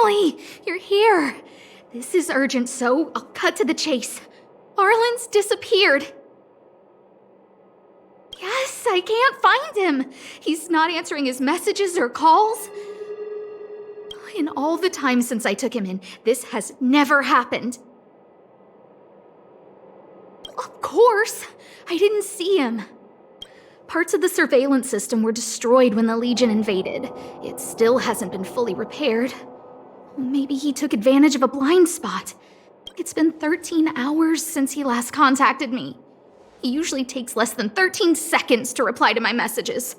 Finally! You're here! This is urgent, so I'll cut to the chase. Arlen's disappeared. Yes, I can't find him. He's not answering his messages or calls. In all the time since I took him in, this has never happened. Of course, I didn't see him. Parts of the surveillance system were destroyed when the Legion invaded. It still hasn't been fully repaired. Maybe he took advantage of a blind spot. It's been 13 hours since he last contacted me. He usually takes less than 13 seconds to reply to my messages.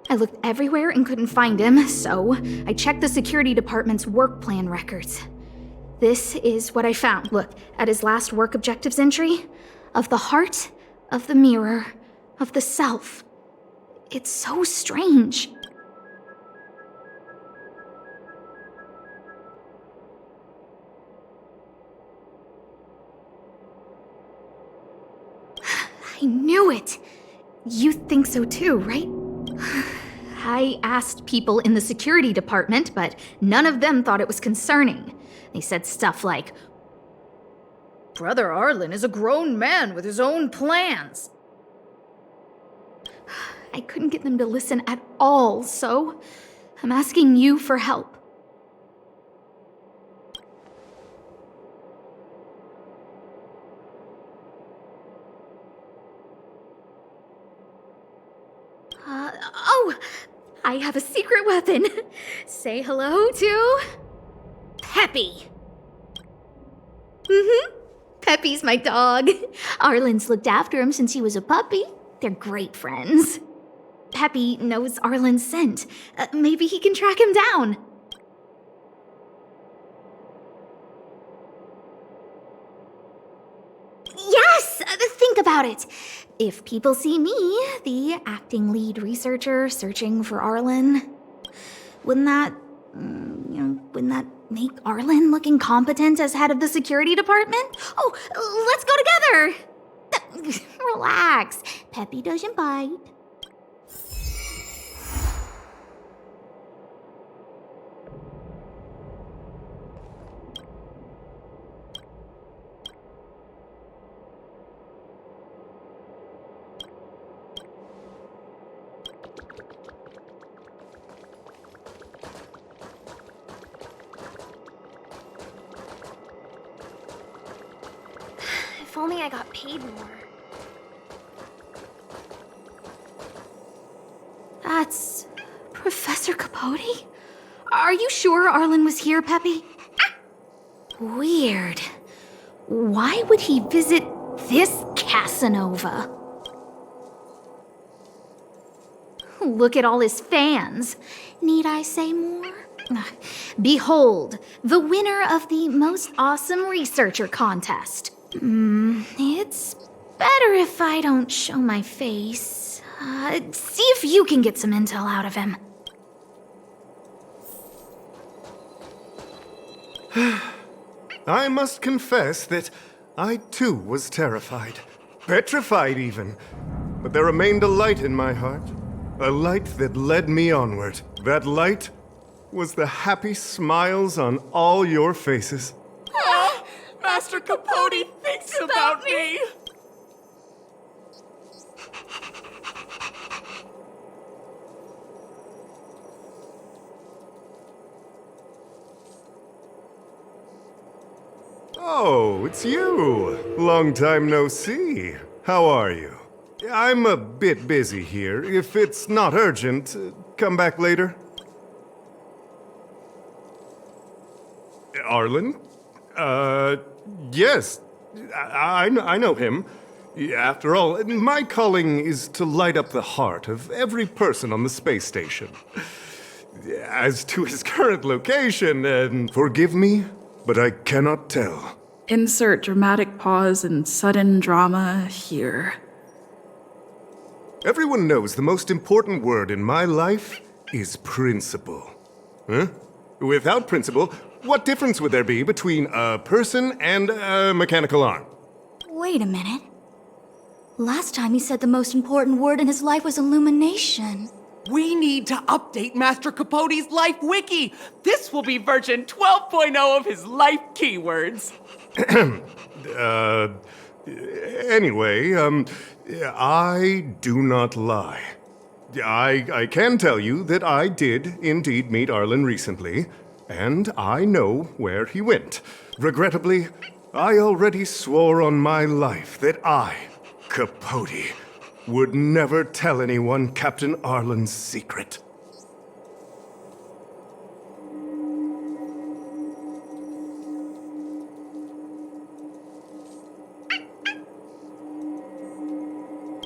I looked everywhere and couldn't find him, so I checked the security department's work plan records. This is what I found. Look, at his last work objectives entry. Of the heart, of the mirror, of the self. It's so strange. I knew it! You think so too, right? I asked people in the security department, but none of them thought it was concerning. They said stuff like, "Brother Arlen is a grown man with his own plans." I couldn't get them to listen at all, so I'm asking you for help. I have a secret weapon. Say hello to Peppy. Peppy's my dog. Arlen's looked after him since he was a puppy. They're great friends. Peppy knows Arlen's scent. Maybe he can track him down. Yes! Think about it. If people see me, the acting lead researcher searching for Arlen, wouldn't that make Arlen look incompetent as head of the security department? Oh, let's go together! Relax. Peppy doesn't bite. If only I got paid more. That's Professor Capote? Are you sure Arlen was here, Peppy? Weird. Why would he visit this Casanova? Look at all his fans. Need I say more? Behold, the winner of the Most Awesome Researcher contest. It's better if I don't show my face. See if you can get some intel out of him. I must confess that I too was terrified. Petrified even. But there remained a light in my heart. A light that led me onward. That light was the happy smiles on all your faces. Master Capote thinks about me! Oh, it's you. Long time no see. How are you? I'm a bit busy here. If it's not urgent, come back later. Arlen? Yes. I know him. After all, my calling is to light up the heart of every person on the space station. As to his current location, forgive me, but I cannot tell. Insert dramatic pause and sudden drama here. Everyone knows the most important word in my life is principle. Huh? Without principle, what difference would there be between a person and a mechanical arm? Wait a minute. Last time he said the most important word in his life was illumination. We need to update Master Capote's life wiki. This will be version 12.0 of his life keywords. Anyway, I do not lie. I can tell you that I did indeed meet Arlen recently, and I know where he went. Regrettably, I already swore on my life that I, Capote, would never tell anyone Captain Arlen's secret.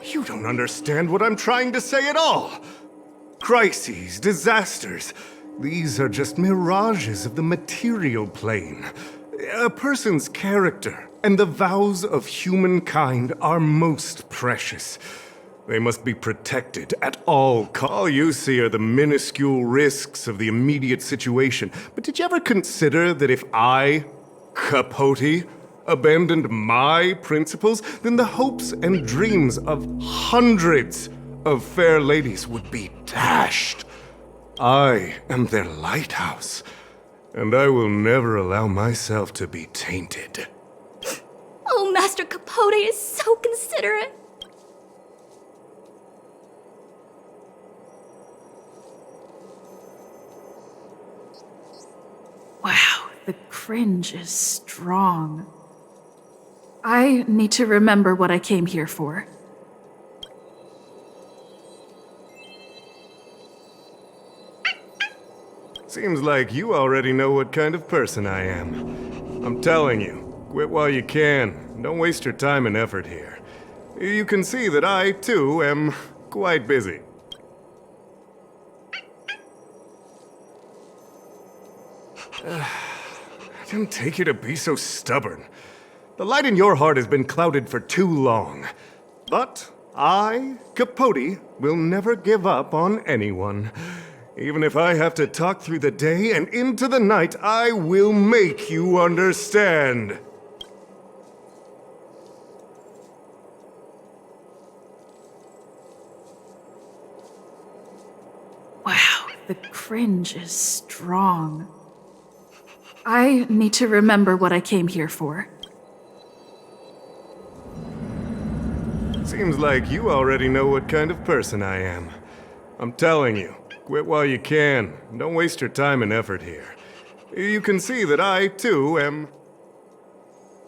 You don't understand what I'm trying to say at all. Crises, disasters, these are just mirages of the material plane. A person's character and the vows of humankind are most precious. They must be protected at all costs. All you see are the minuscule risks of the immediate situation. But did you ever consider that if I, Capote, abandoned my principles, then the hopes and dreams of hundreds of fair ladies would be dashed? I am their lighthouse, and I will never allow myself to be tainted. Oh, Master Capote is so considerate. Wow, the cringe is strong. I need to remember what I came here for. Seems like you already know what kind of person I am. I'm telling you, quit while you can. Don't waste your time and effort here. You can see that I, too, am quite busy. I didn't take you to be so stubborn. The light in your heart has been clouded for too long. But I, Capote, will never give up on anyone. Even if I have to talk through the day and into the night, I will make you understand. Wow, the cringe is strong. I need to remember what I came here for. Seems like you already know what kind of person I am. I'm telling you, quit while you can. Don't waste your time and effort here. You can see that I, too, am...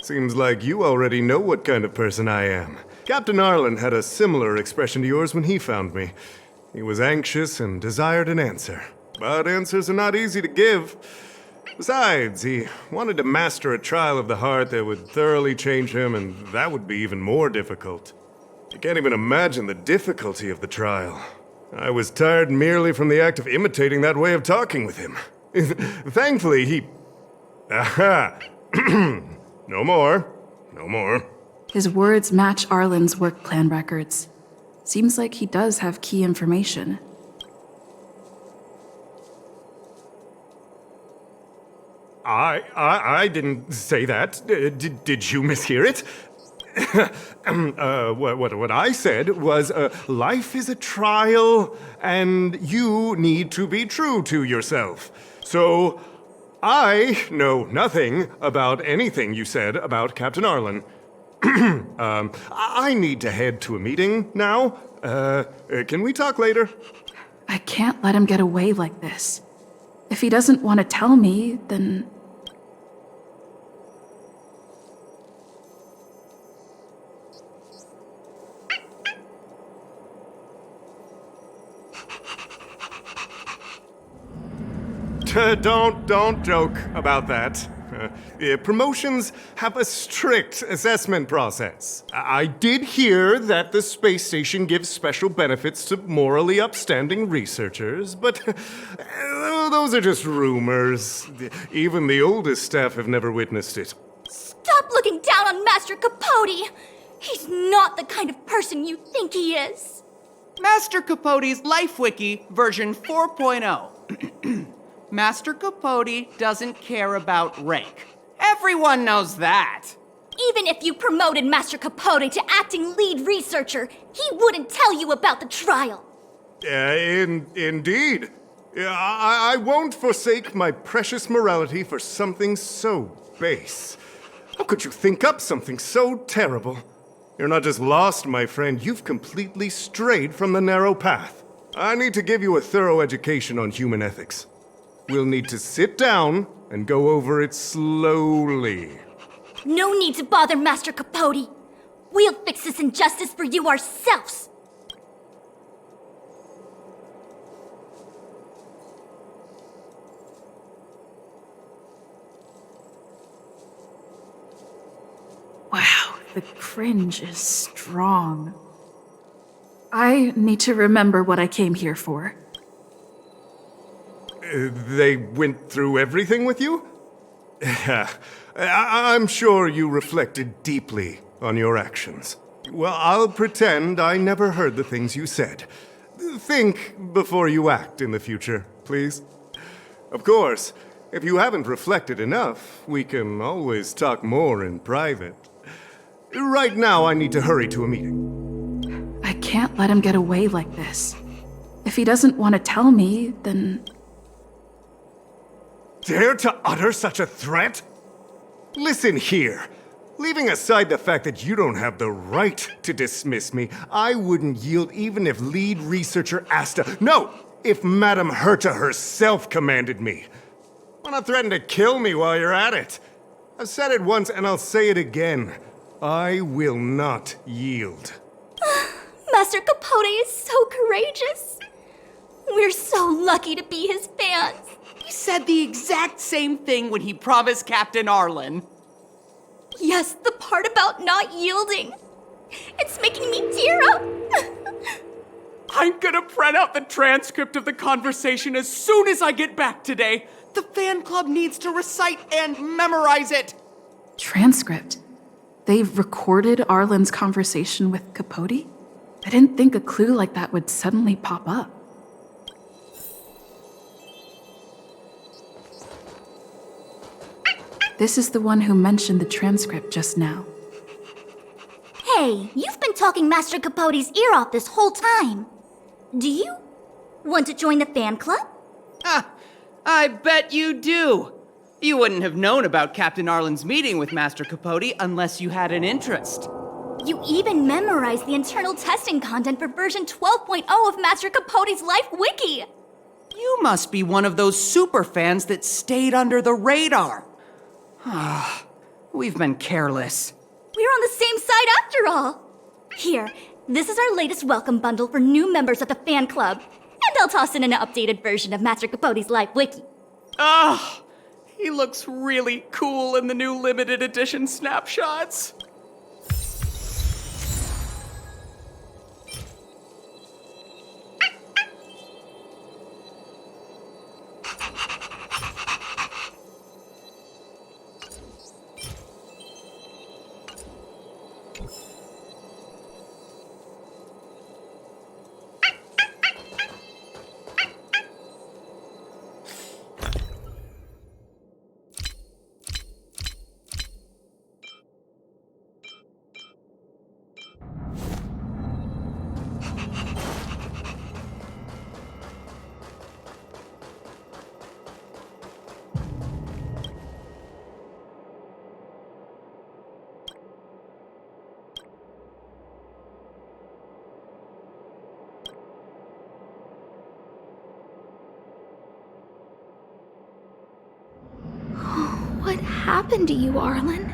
Seems like you already know what kind of person I am. Captain Arlen had a similar expression to yours when he found me. He was anxious and desired an answer. But answers are not easy to give. Besides, he wanted to master a trial of the heart that would thoroughly change him, and that would be even more difficult. You can't even imagine the difficulty of the trial. I was tired merely from the act of imitating that way of talking with him. Thankfully, he... Aha! No more. No more. His words match Arlen's work plan records. Seems like he does have key information. I didn't say that. Did you mishear it? What I said was, life is a trial, and you need to be true to yourself. So, I know nothing about anything you said about Captain Arlen. I need to head to a meeting now. Can we talk later? I can't let him get away like this. If he doesn't want to tell me, then... Don't joke about that. Promotions have a strict assessment process. I did hear that the space station gives special benefits to morally upstanding researchers, but those are just rumors. Even the oldest staff have never witnessed it. Stop looking down on Master Capote! He's not the kind of person you think he is. Master Capote's life wiki version 4.0. Master Capote doesn't care about rank. Everyone knows that. Even if you promoted Master Capote to acting lead researcher, he wouldn't tell you about the trial. Indeed. I won't forsake my precious morality for something so base. How could you think up something so terrible? You're not just lost, my friend, you've completely strayed from the narrow path. I need to give you a thorough education on human ethics. We'll need to sit down and go over it slowly. No need to bother, Master Capote. We'll fix this injustice for you ourselves. Wow, the cringe is strong. I need to remember what I came here for. They went through everything with you? I'm sure you reflected deeply on your actions. Well, I'll pretend I never heard the things you said. Think before you act in the future, please. Of course, if you haven't reflected enough, we can always talk more in private. Right now, I need to hurry to a meeting. I can't let him get away like this. If he doesn't want to tell me, then... Dare to utter such a threat? Listen here. Leaving aside the fact that you don't have the right to dismiss me, I wouldn't yield even if lead researcher Asta... No! If Madame Herta herself commanded me. Wanna threaten to kill me while you're at it? I've said it once and I'll say it again. I will not yield. Master Capote is so courageous. We're so lucky to be his fans. He said the exact same thing when he promised Captain Arlen. Yes, the part about not yielding. It's making me tear up. I'm gonna print out the transcript of the conversation as soon as I get back today. The fan club needs to recite and memorize it. Transcript? They've recorded Arlen's conversation with Capote? I didn't think a clue like that would suddenly pop up. This is the one who mentioned the transcript just now. Hey, you've been talking Master Capote's ear off this whole time. Do you want to join the fan club? I bet you do. You wouldn't have known about Captain Arlen's meeting with Master Capote unless you had an interest. You even memorized the internal testing content for version 12.0 of Master Capote's Life Wiki. You must be one of those super fans that stayed under the radar. We've been careless. We're on the same side after all. Here, this is our latest welcome bundle for new members of the fan club. And I'll toss in an updated version of Master Capote's Life Wiki. He looks really cool in the new limited edition snapshots. What happened to you, Arlen?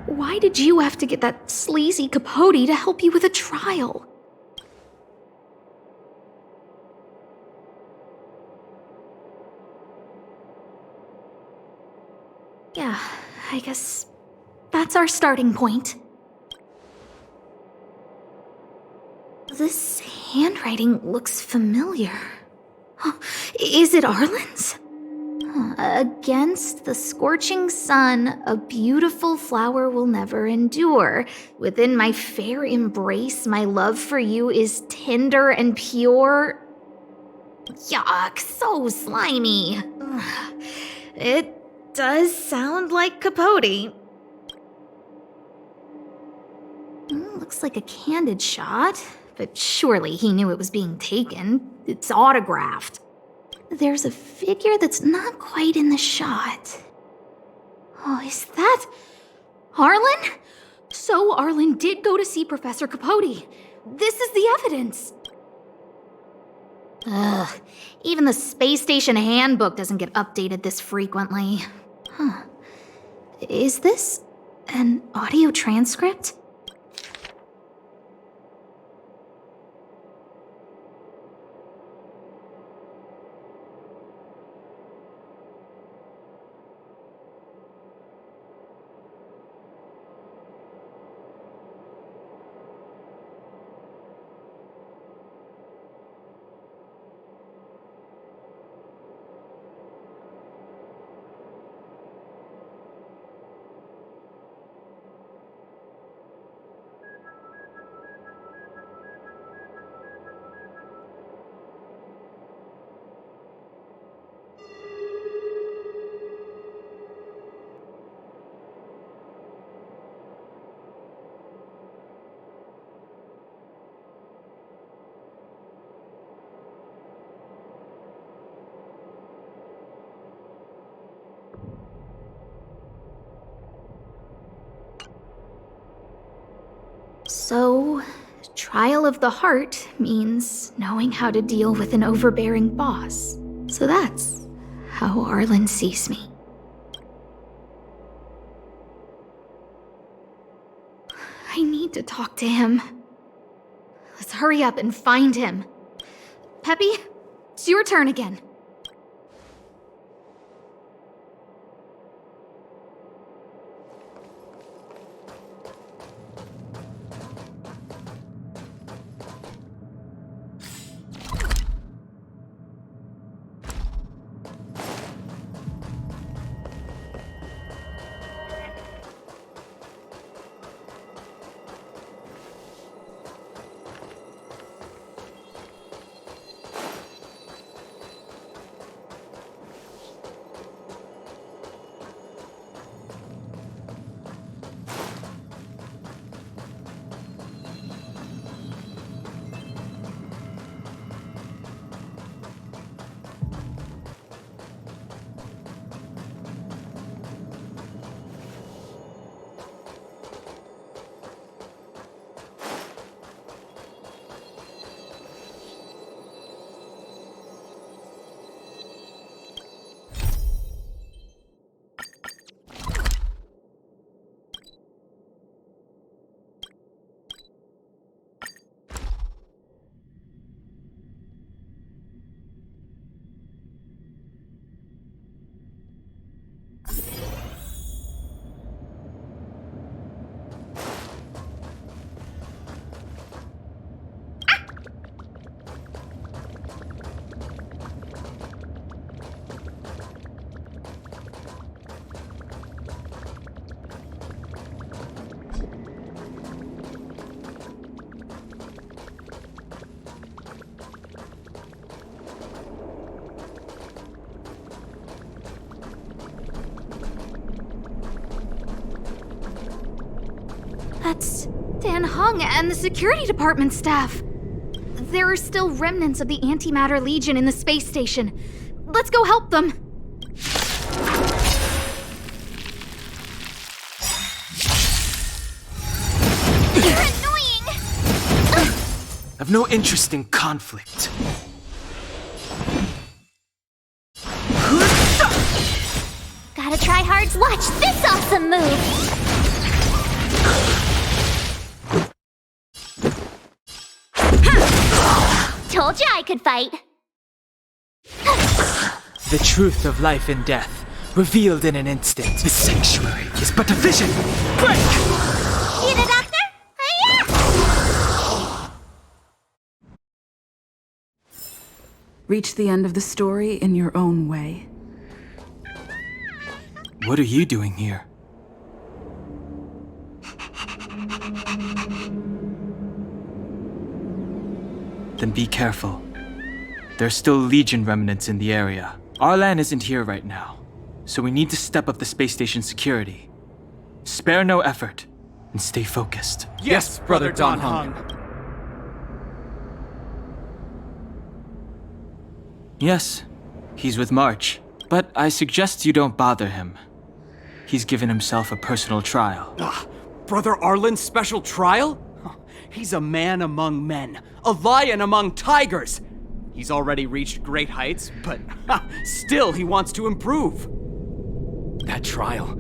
Why did you have to get that sleazy Capote to help you with a trial? Yeah, I guess that's our starting point. This handwriting looks familiar. Huh, is it Arlen's? Against the scorching sun, a beautiful flower will never endure. Within my fair embrace, my love for you is tender and pure. Yuck, so slimy. Ugh. It does sound like Capote. Looks like a candid shot, but surely he knew it was being taken. It's autographed. There's a figure that's not quite in the shot. Oh, is that Arlen? So Arlen did go to see Professor Capote. This is the evidence. Ugh, even the space station handbook doesn't get updated this frequently. Huh. Is this an audio transcript? So, trial of the heart means knowing how to deal with an overbearing boss. So that's how Arlen sees me. I need to talk to him. Let's hurry up and find him. Peppy, it's your turn again. That's Dan Hung and the security department staff. There are still remnants of the Antimatter Legion in the space station. Let's go help them. You're annoying! I've no interest in conflict. Gotta try hard. Watch this awesome move! Told you I could fight. The truth of life and death, revealed in an instant. This sanctuary is but a vision. Break! See the doctor? Hiya! Reach the end of the story in your own way. What are you doing here? Then be careful. There's still Legion remnants in the area. Arlan isn't here right now, so we need to step up the space station security. Spare no effort, and stay focused. Yes, Brother Don Hung. Yes, he's with March. But I suggest you don't bother him. He's given himself a personal trial. Brother Arlen's special trial? He's a man among men, a lion among tigers. He's already reached great heights, but still he wants to improve. That trial.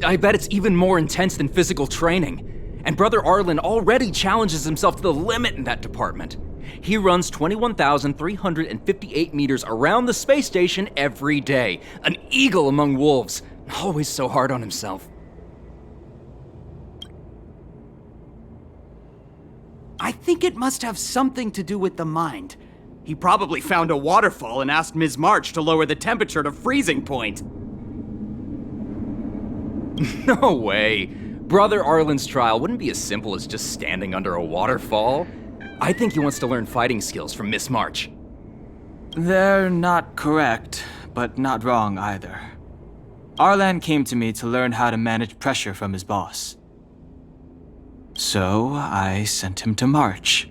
I bet it's even more intense than physical training. And Brother Arlen already challenges himself to the limit in that department. He runs 21,358 meters around the space station every day. An eagle among wolves. Always so hard on himself. I think it must have something to do with the mind. He probably found a waterfall and asked Ms. March to lower the temperature to freezing point. No way. Brother Arlen's trial wouldn't be as simple as just standing under a waterfall. I think he wants to learn fighting skills from Miss March. They're not correct, but not wrong either. Arlan came to me to learn how to manage pressure from his boss. So I sent him to March.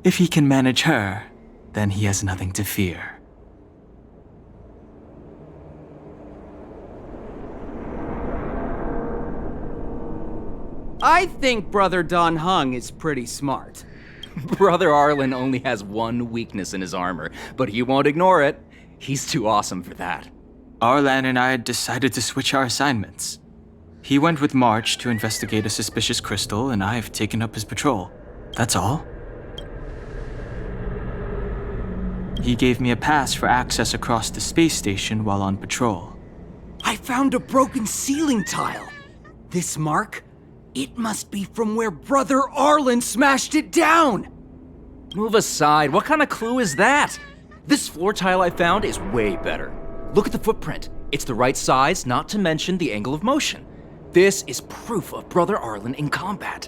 If he can manage her, then he has nothing to fear. I think Brother Don Hung is pretty smart. Brother Arlen only has one weakness in his armor, but he won't ignore it. He's too awesome for that. Arlan and I decided to switch our assignments. He went with March to investigate a suspicious crystal, and I've taken up his patrol. That's all. He gave me a pass for access across the space station while on patrol. I found a broken ceiling tile. This mark? It must be from where Brother Arlen smashed it down! Move aside. What kind of clue is that? This floor tile I found is way better. Look at the footprint. It's the right size, not to mention the angle of motion. This is proof of Brother Arlen in combat.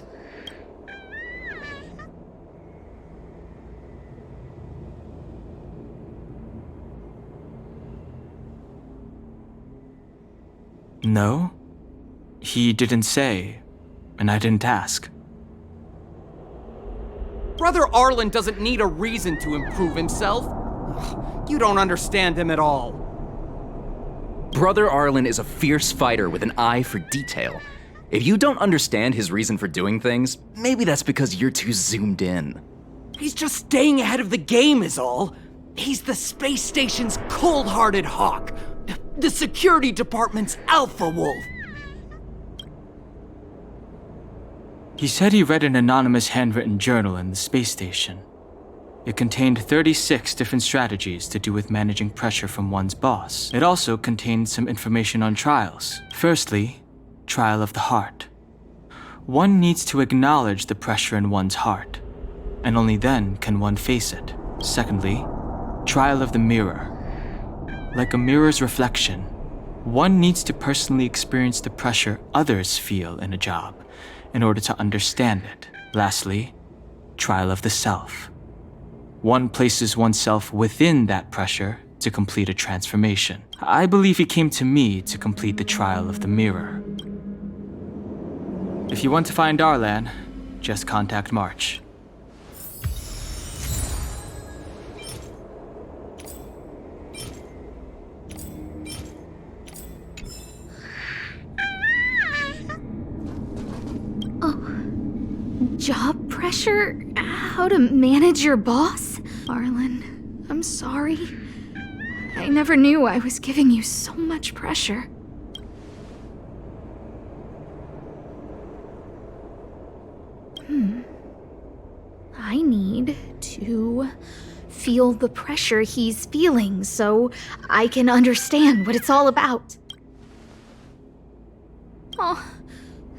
No, he didn't say, and I didn't ask. Brother Arlen doesn't need a reason to improve himself. You don't understand him at all. Brother Arlen is a fierce fighter with an eye for detail. If you don't understand his reason for doing things, maybe that's because you're too zoomed in. He's just staying ahead of the game is all. He's the space station's cold-hearted hawk. The security department's alpha wolf. He said he read an anonymous handwritten journal in the space station. It contained 36 different strategies to do with managing pressure from one's boss. It also contained some information on trials. Firstly, trial of the heart. One needs to acknowledge the pressure in one's heart, and only then can one face it. Secondly, trial of the mirror. Like a mirror's reflection, one needs to personally experience the pressure others feel in a job in order to understand it. Lastly, trial of the self. One places oneself within that pressure to complete a transformation. I believe he came to me to complete the trial of the mirror. If you want to find Arlan, just contact March. Job pressure? How to manage your boss? Arlen, I'm sorry. I never knew I was giving you so much pressure. I need to feel the pressure he's feeling so I can understand what it's all about. Oh,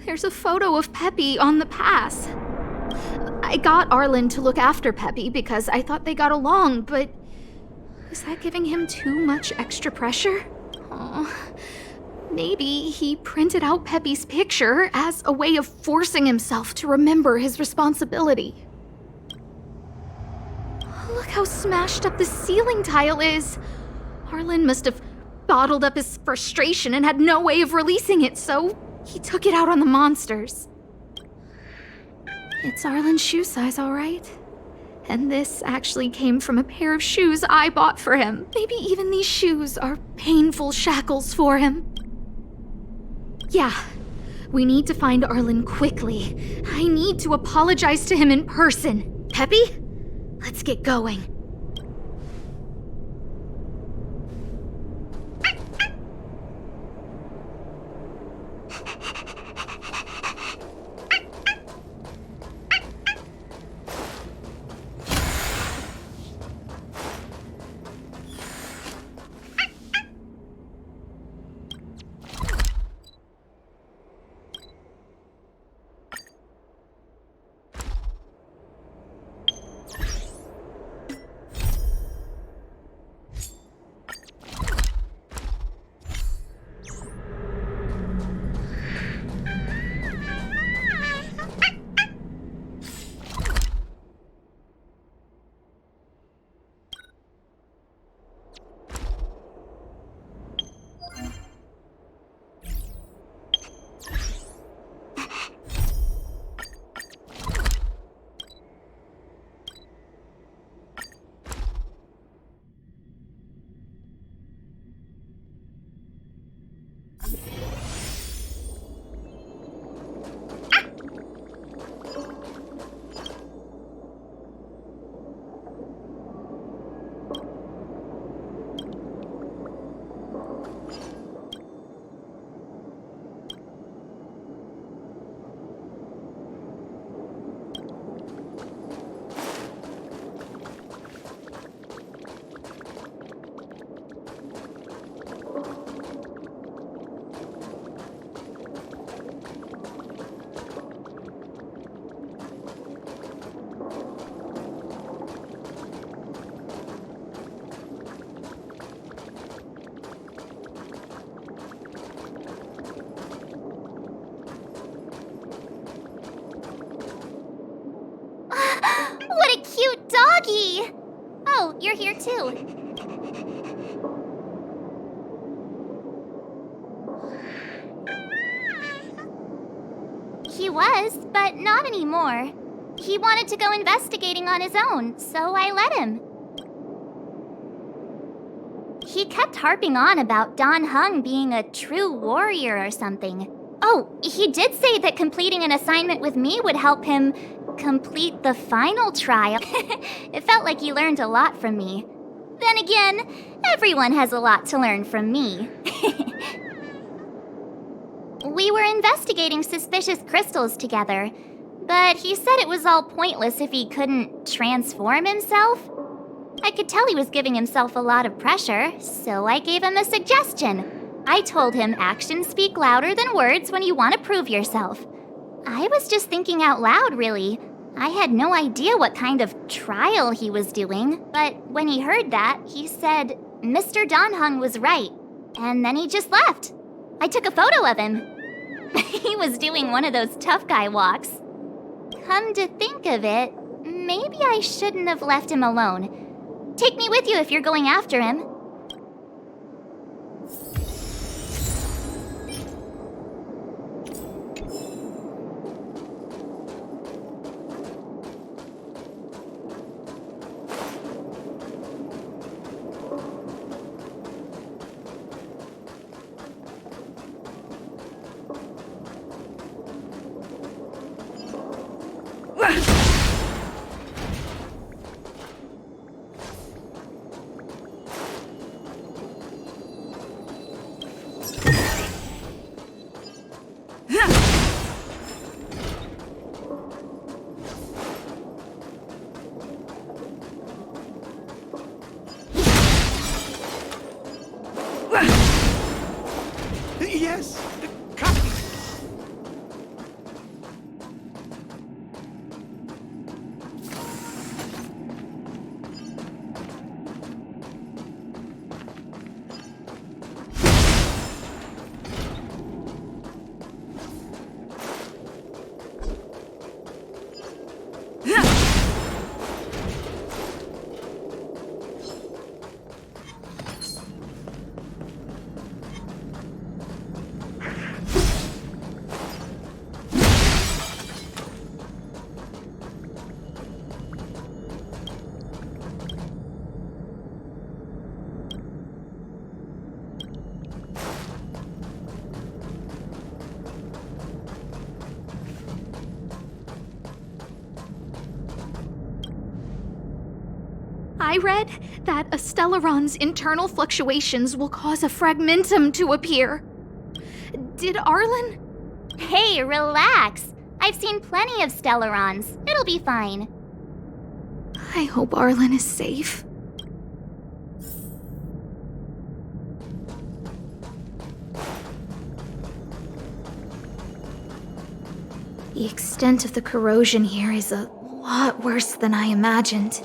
there's a photo of Peppy on the pass. I got Arlen to look after Peppy because I thought they got along, but was that giving him too much extra pressure? Oh, maybe he printed out Peppy's picture as a way of forcing himself to remember his responsibility. Look how smashed up the ceiling tile is. Arlen must have bottled up his frustration and had no way of releasing it, so he took it out on the monsters. It's Arlen's shoe size, all right. And this actually came from a pair of shoes I bought for him. Maybe even these shoes are painful shackles for him. Yeah, we need to find Arlen quickly. I need to apologize to him in person. Peppy, let's get going. What a cute doggy! Oh, you're here too. He was, but not anymore. He wanted to go investigating on his own, so I let him. He kept harping on about Dan Heng being a true warrior or something. Oh, he did say that completing an assignment with me would help him complete the final trial. It felt like he learned a lot from me. Then again, everyone has a lot to learn from me. We were investigating suspicious crystals together, but he said it was all pointless if he couldn't transform himself. I could tell he was giving himself a lot of pressure, so I gave him a suggestion. I told him actions speak louder than words when you want to prove yourself. I was just thinking out loud, really. I had no idea what kind of trial he was doing, but when he heard that, he said Mr. Dan Heng was right, and then he just left. I took a photo of him. He was doing one of those tough guy walks. Come to think of it, maybe I shouldn't have left him alone. Take me with you if you're going after him. Yes! Copy! I read that a Stellaron's internal fluctuations will cause a fragmentum to appear. Did Arlen? Hey, relax. I've seen plenty of Stellarons. It'll be fine. I hope Arlen is safe. The extent of the corrosion here is a lot worse than I imagined.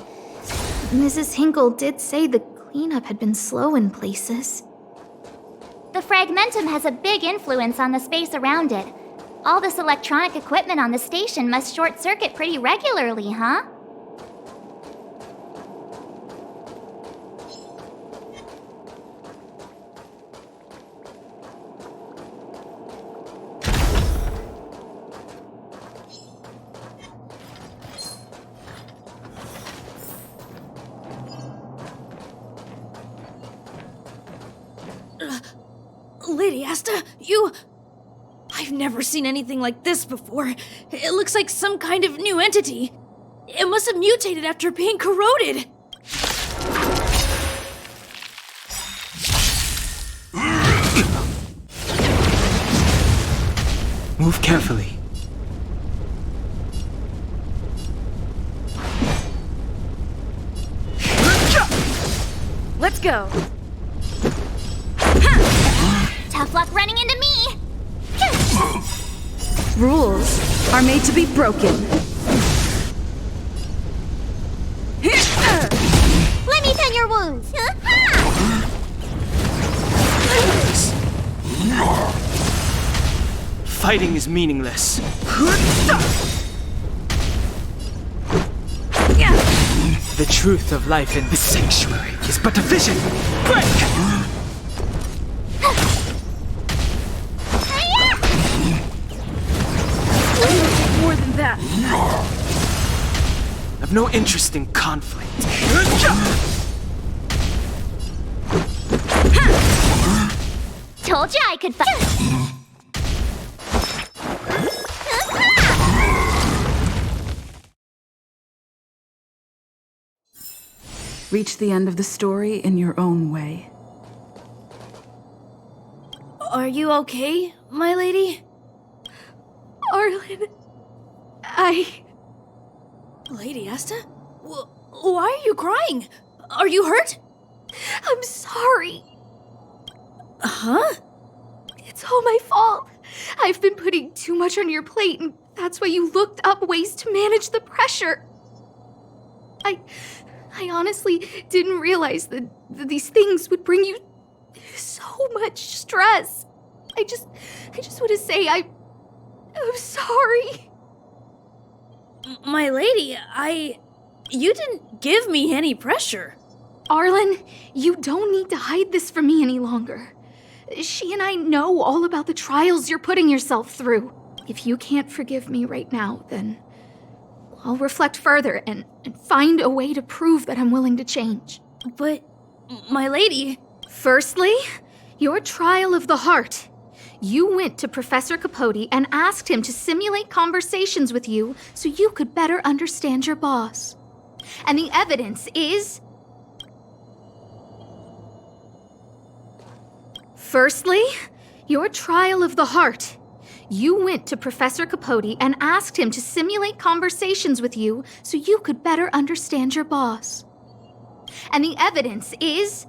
Mrs. Hinkle did say the cleanup had been slow in places. The fragmentum has a big influence on the space around it. All this electronic equipment on the station must short circuit pretty regularly, huh? Lady Asta, you... I've never seen anything like this before. It looks like some kind of new entity. It must have mutated after being corroded. Move carefully. Let's go. Tough luck running into me! Rules are made to be broken. Let me tend your wounds! Fighting is meaningless. The truth of life in this sanctuary is but a vision. Break! More than that. I've no interest in conflict. Told you I could fight. Reach the end of the story in your own way. Are you okay, my lady? Arlen, Lady Asta? Why are you crying? Are you hurt? I'm sorry. Huh? It's all my fault. I've been putting too much on your plate, and that's why you looked up ways to manage the pressure. I honestly didn't realize that these things would bring you so much stress. I just want to say I'm sorry. My lady, you didn't give me any pressure. Arlen, you don't need to hide this from me any longer. She and I know all about the trials you're putting yourself through. If you can't forgive me right now, then I'll reflect further and find a way to prove that I'm willing to change. But, my lady... Firstly, your trial of the heart. You went to Professor Capote and asked him to simulate conversations with you so you could better understand your boss. And the evidence is... Firstly, your trial of the heart. You went to Professor Capote and asked him to simulate conversations with you so you could better understand your boss. And the evidence is...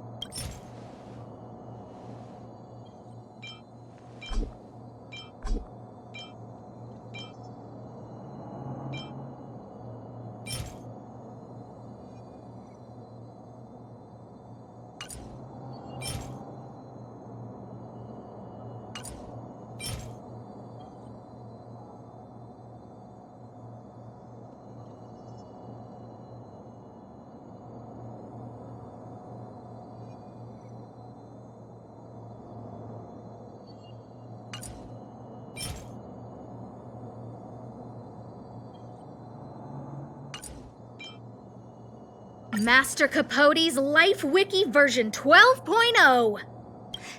Master Capote's Life Wiki version 12.0.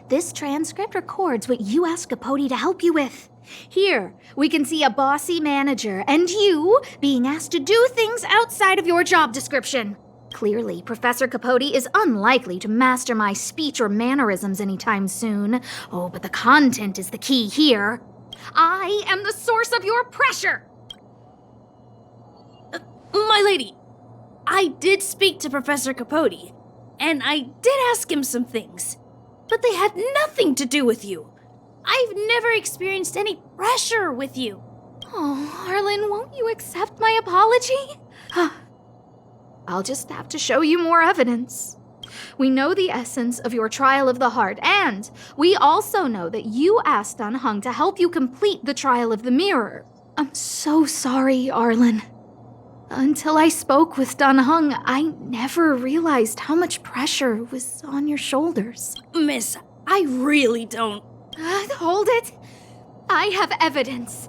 This transcript records what you asked Capote to help you with. Here, we can see a bossy manager and you being asked to do things outside of your job description. Clearly, Professor Capote is unlikely to master my speech or mannerisms anytime soon. Oh, but the content is the key here. I am the source of your pressure! My lady, I did speak to Professor Capote, and I did ask him some things, but they had nothing to do with you. I've never experienced any pressure with you. Oh, Arlen, won't you accept my apology? I'll just have to show you more evidence. We know the essence of your trial of the heart, and we also know that you asked Dunhung to help you complete the trial of the mirror. I'm so sorry, Arlen. Until I spoke with Dunhung, I never realized how much pressure was on your shoulders. Miss, I really don't. Hold it. I have evidence.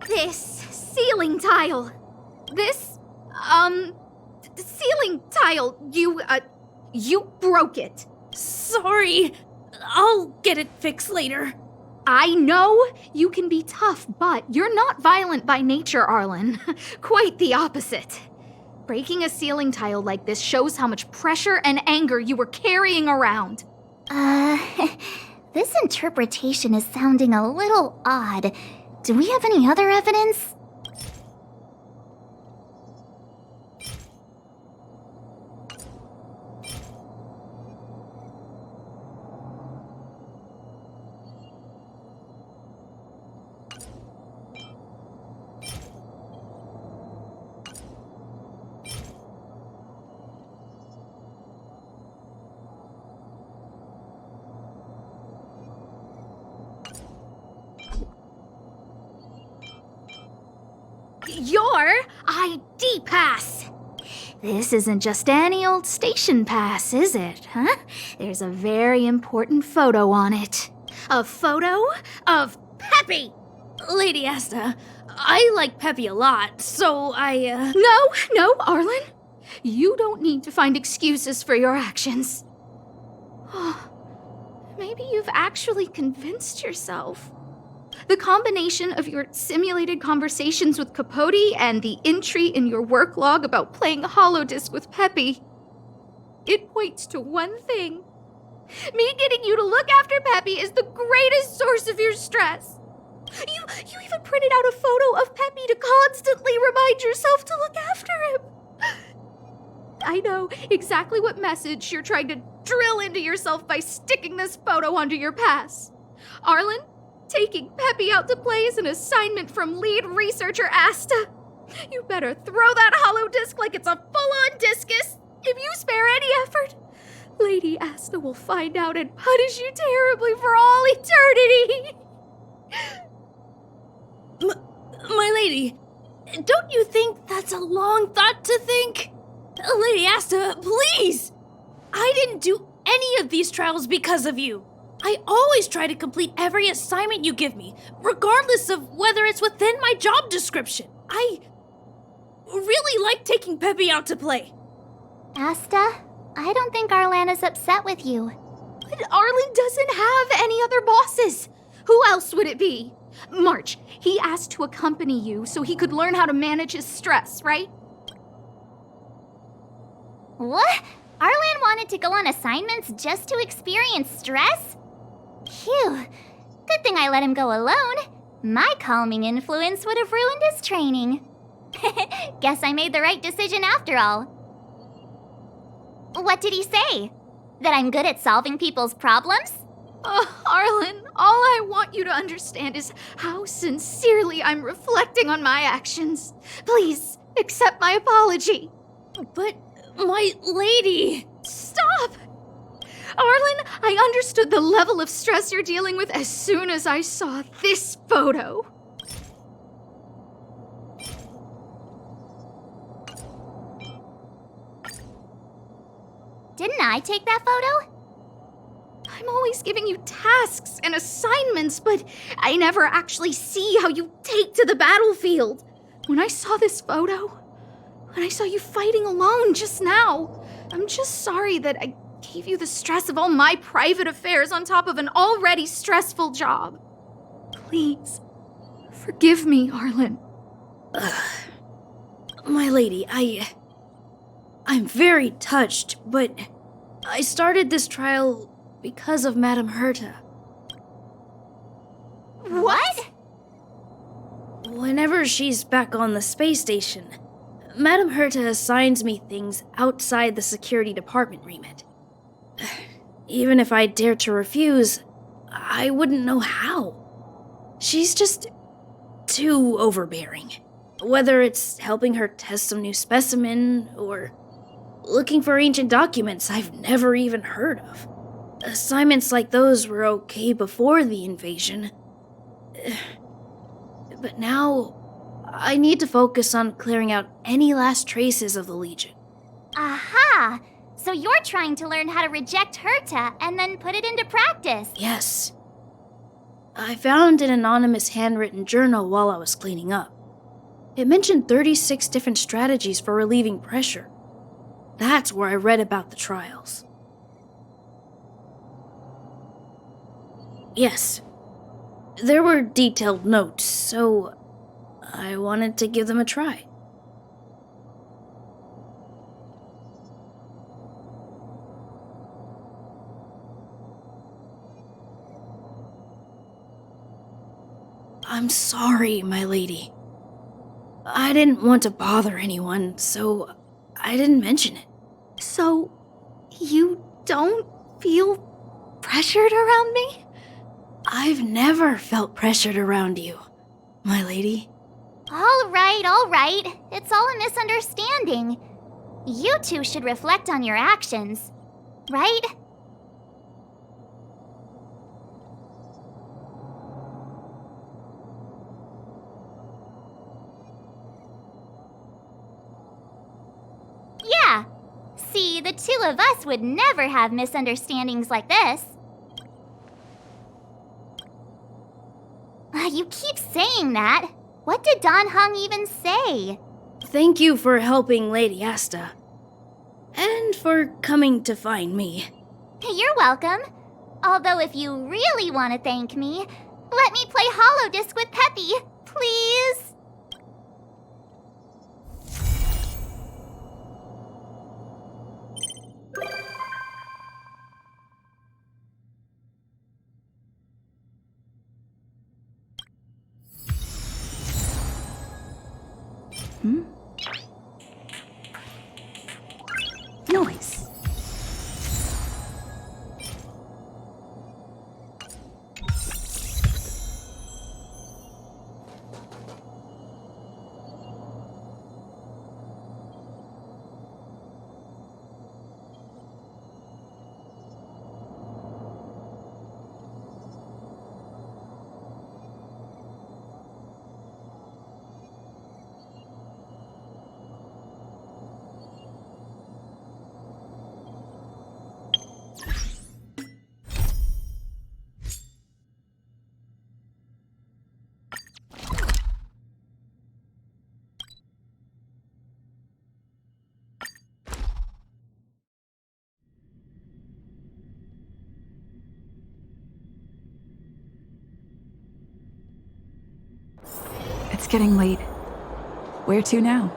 This ceiling tile. This, ceiling tile. You broke it. Sorry. I'll get it fixed later. I know you can be tough, but you're not violent by nature, Arlen. Quite the opposite. Breaking a ceiling tile like this shows how much pressure and anger you were carrying around. This interpretation is sounding a little odd. Do we have any other evidence? Your ID pass. This isn't just any old station pass, is it, huh? There's a very important photo on it. A photo of Peppy! Lady Asta, I like Peppy a lot, so I, No, Arlen. You don't need to find excuses for your actions. Maybe you've actually convinced yourself. The combination of your simulated conversations with Capote and the entry in your work log about playing Holodisc with Peppy, it points to one thing. Me getting you to look after Peppy is the greatest source of your stress. You even printed out a photo of Peppy to constantly remind yourself to look after him. I know exactly what message you're trying to drill into yourself by sticking this photo onto your pass. Arlen, taking Peppy out to play is an assignment from lead researcher Asta. You better throw that holodisc like it's a full-on discus. If you spare any effort, Lady Asta will find out and punish you terribly for all eternity. My lady, don't you think that's a long thought to think? Lady Asta, please! I didn't do any of these trials because of you. I always try to complete every assignment you give me, regardless of whether it's within my job description. I really like taking Peppy out to play. Asta, I don't think Arlan is upset with you. But Arlen doesn't have any other bosses. Who else would it be? March, he asked to accompany you so he could learn how to manage his stress, right? What? Arlan wanted to go on assignments just to experience stress? Phew. Good thing I let him go alone. My calming influence would have ruined his training. Guess I made the right decision after all. What did he say? That I'm good at solving people's problems? Arlen, all I want you to understand is how sincerely I'm reflecting on my actions. Please, accept my apology. But, my lady... Stop! Arlen, I understood the level of stress you're dealing with as soon as I saw this photo. Didn't I take that photo? I'm always giving you tasks and assignments, but I never actually see how you take to the battlefield. When I saw this photo, when I saw you fighting alone just now, I'm just sorry that I gave you the stress of all my private affairs on top of an already stressful job. Please, forgive me, Arlen. My lady, I'm very touched, but I started this trial because of Madame Herta. What? Whenever she's back on the space station, Madame Herta assigns me things outside the security department remit. Even if I dared to refuse, I wouldn't know how. She's just too overbearing. Whether it's helping her test some new specimen, or looking for ancient documents I've never even heard of. Assignments like those were okay before the invasion. But now, I need to focus on clearing out any last traces of the Legion. Aha! So you're trying to learn how to reject Herta and then put it into practice. Yes. I found an anonymous handwritten journal while I was cleaning up. It mentioned 36 different strategies for relieving pressure. That's where I read about the trials. Yes. There were detailed notes, so I wanted to give them a try. I'm sorry, my lady. I didn't want to bother anyone, so I didn't mention it. So, you don't feel pressured around me? I've never felt pressured around you, my lady. All right. It's all a misunderstanding. You two should reflect on your actions, right? Yeah. See, the two of us would never have misunderstandings like this. You keep saying that. What did Don Hung even say? Thank you for helping Lady Asta. And for coming to find me. You're welcome. Although if you really want to thank me, let me play Hollow Disc with Peppy, please. Nice. It's getting late. Where to now?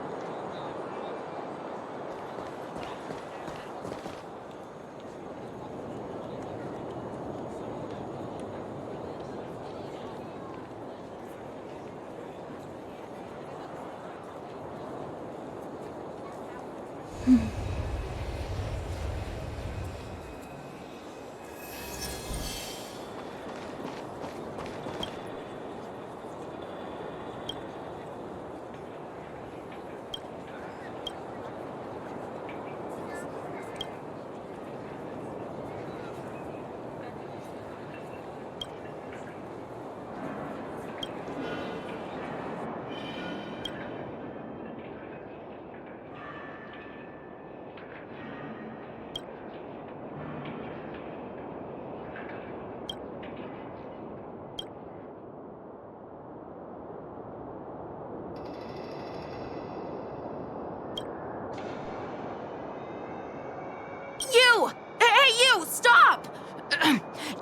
you! Stop!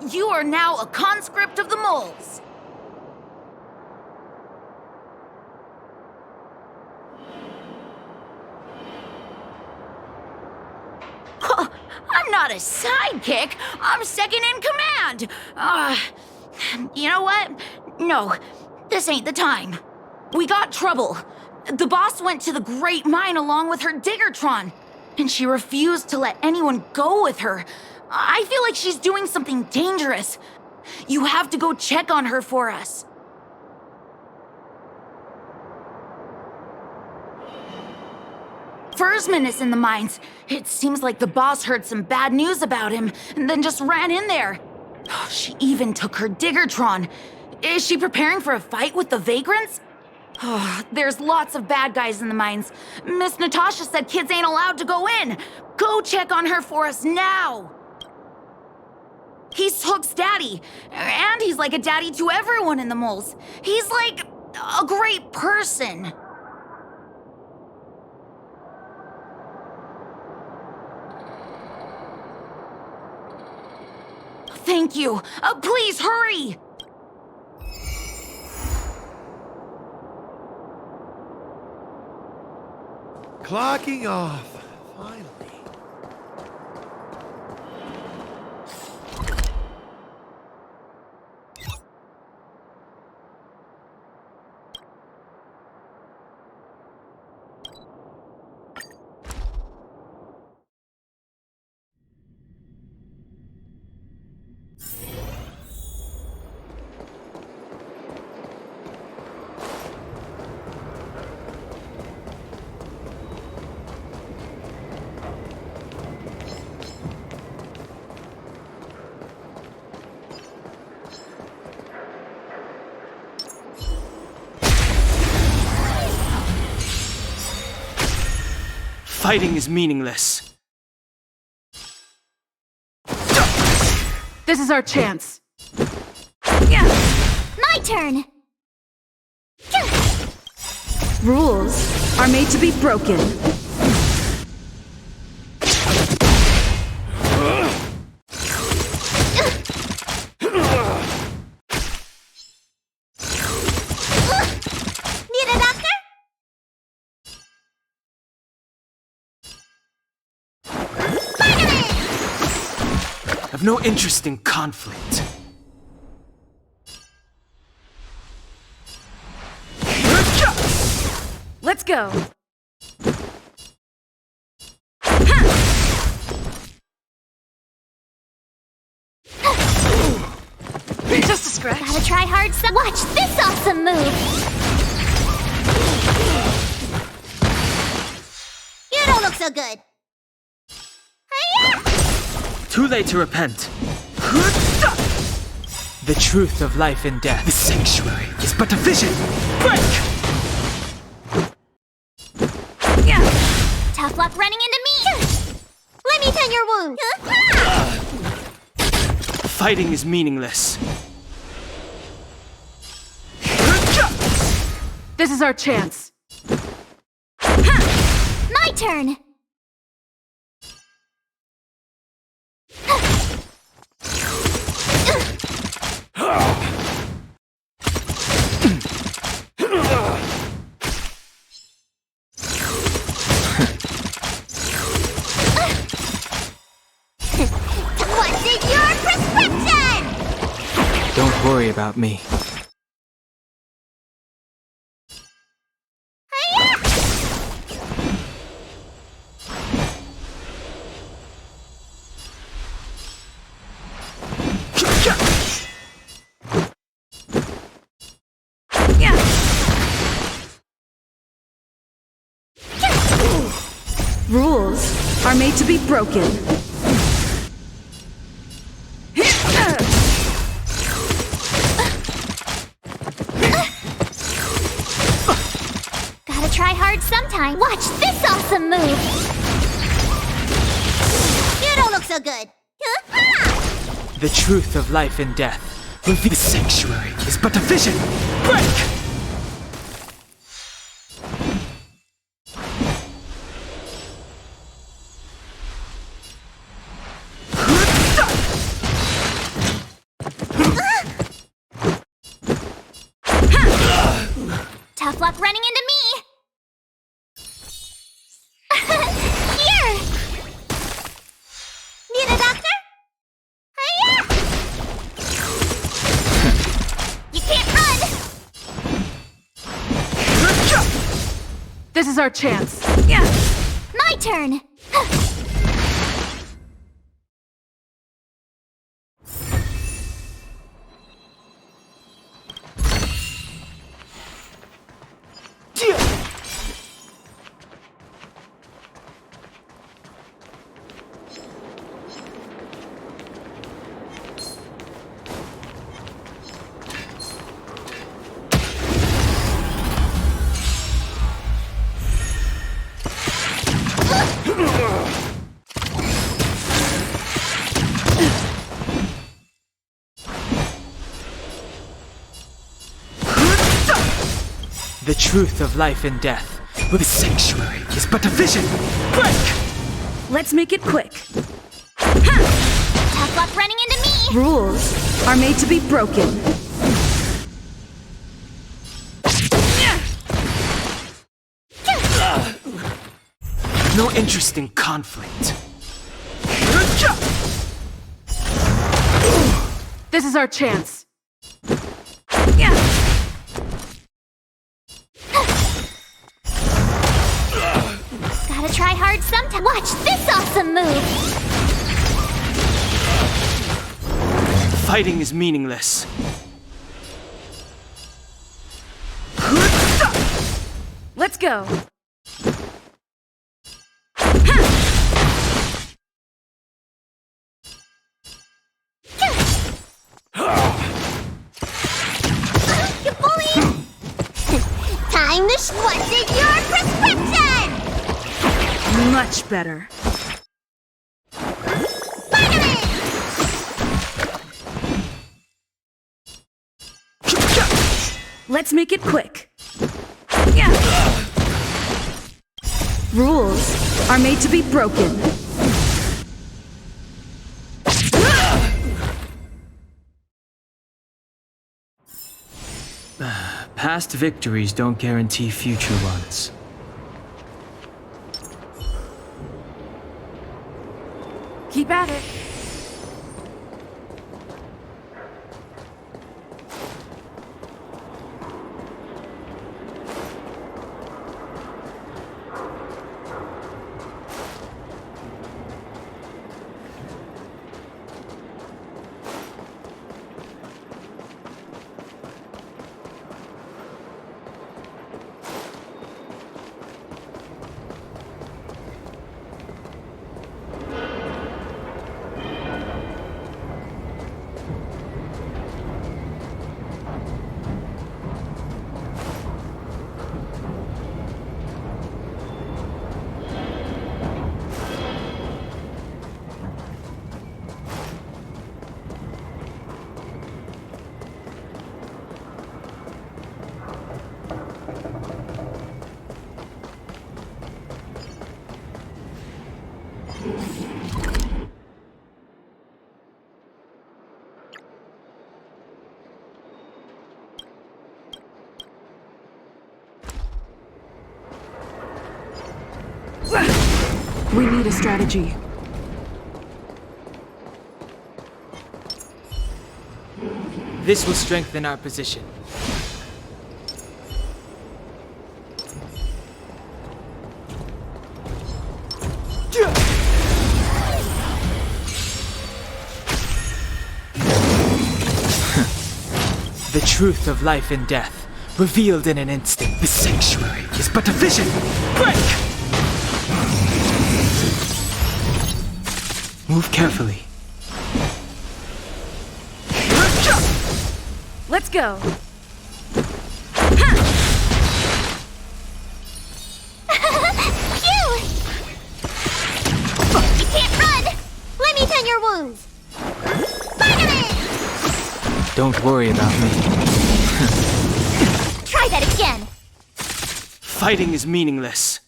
You are now a conscript of the moles. I'm not a sidekick. I'm second in command. You know what? No, this ain't the time. We got trouble. The boss went to the Great Mine along with her Diggertron, and she refused to let anyone go with her. I feel like she's doing something dangerous. You have to go check on her for us. Fursman is in the mines. It seems like the boss heard some bad news about him and then just ran in there. She even took her Diggertron. Is she preparing for a fight with the vagrants? There's lots of bad guys in the mines. Miss Natasha said kids ain't allowed to go in. Go check on her for us now. He's Hook's daddy, and he's like a daddy to everyone in the moles. He's like a great person. Thank you. Please hurry. Clocking off. Finally. Fighting is meaningless. This is our chance. My turn! Rules are made to be broken. Need a doctor? I've no interest in conflict. Let's go. Just a scratch. Gotta try hard some. Watch this awesome move! You don't look so good. Hiya! Too late to repent. The truth of life and death. The sanctuary is but a vision. Break! Tough luck running into me! Let me tend your wound. Fighting is meaningless. This is our chance. My turn! What's in your prescription? Don't worry about me. Rules are made to be broken. Gotta try hard sometime. Watch this awesome move! You don't look so good. The truth of life and death. The sanctuary is but a vision. Break! Tough luck running into me! Here! Need a doctor? Hiya! You can't run! This is our chance. My turn! The truth of life and death. With a sanctuary is but a vision. Break! Let's make it quick. Tough luck running into me! Rules are made to be broken. No interest in conflict. This is our chance. Gotta try hard sometime. Watch this awesome move! Fighting is meaningless. Let's go. You bully! Time to what's in your prescription! Much better. Let's make it quick. Rules are made to be broken. Past victories don't guarantee future ones. Keep at it. We need a strategy. This will strengthen our position. The truth of life and death, revealed in an instant. The sanctuary is but a vision. Break! Move carefully. Let's go. Phew! You can't run! Let me tend your wounds! Spider-Man! Don't worry about me. Try that again! Fighting is meaningless.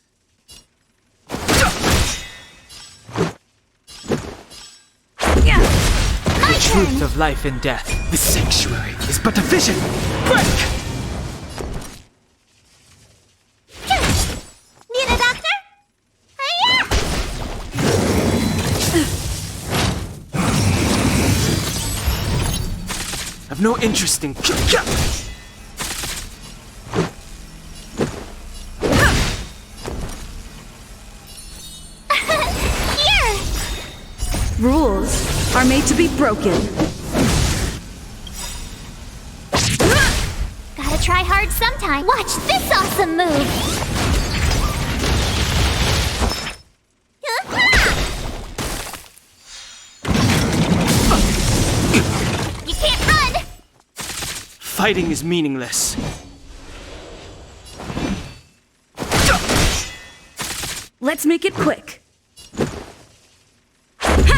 The truth of life and death. The sanctuary is but a vision. Break! no interest in. Here! Rules are made to be broken. Gotta try hard sometime. Watch this awesome move! You can't run! Fighting is meaningless. Let's make it quick. Phew!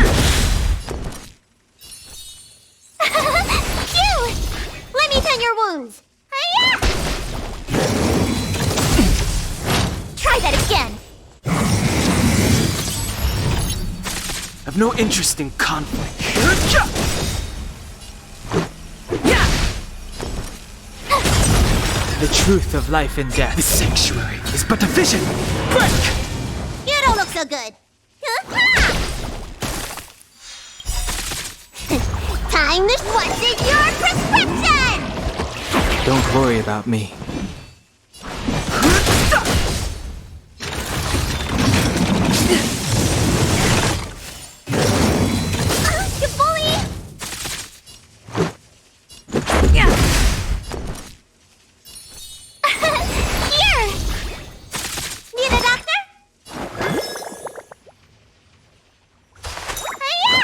Let me tend your wounds. Hi-ya! Try that again. I've no interest in conflict. The truth of life and death. This sanctuary is but a vision. Break! You don't look so good. Time to what's in your prescription! Don't worry about me. You bully! Here! Need a doctor? Hiya!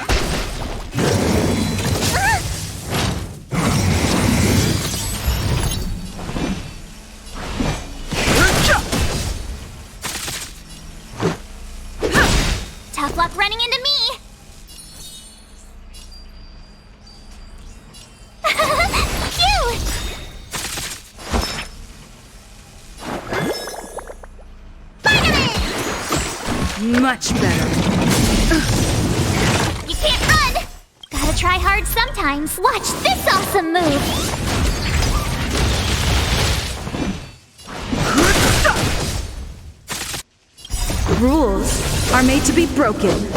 Tough luck running into me! Phew! Spider-Man! Much better. You can't run! Gotta try hard sometimes. Watch this awesome move! Rules are made to be broken.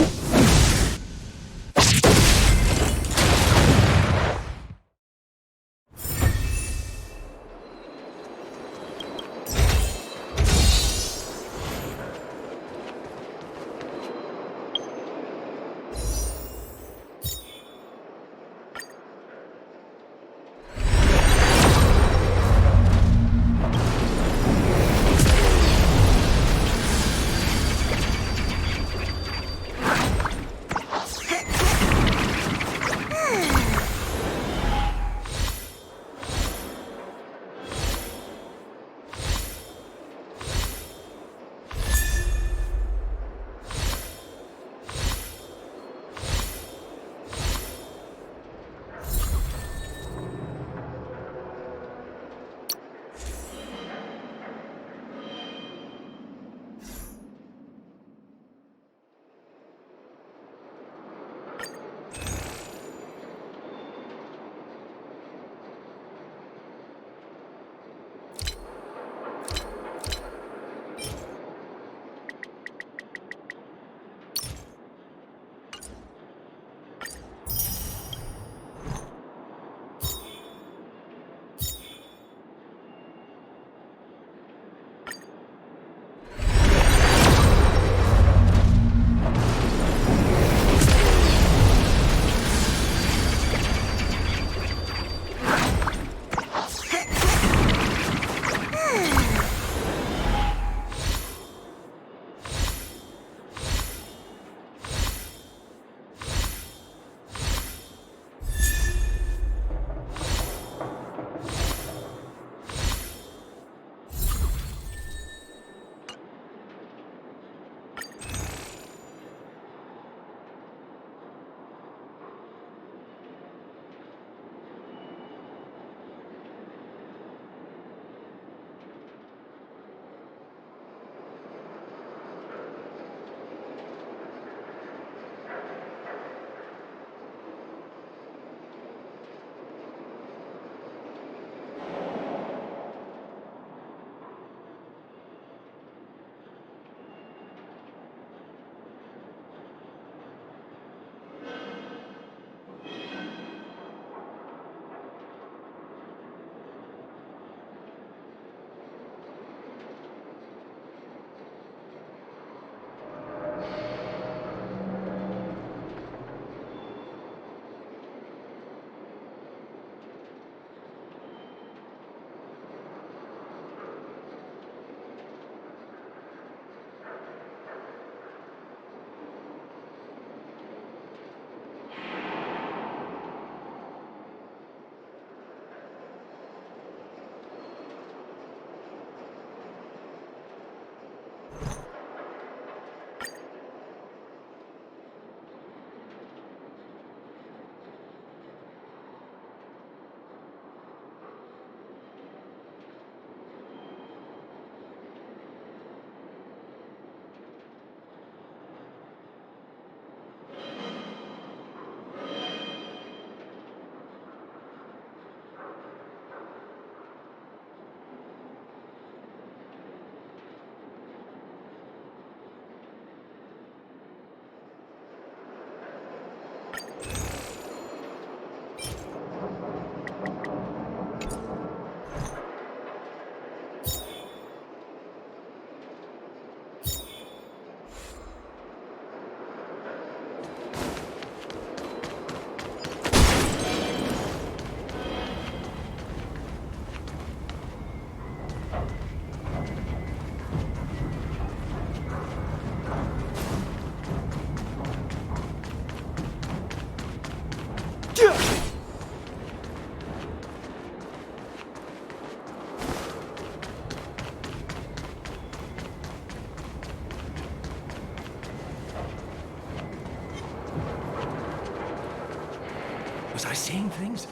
seeing things?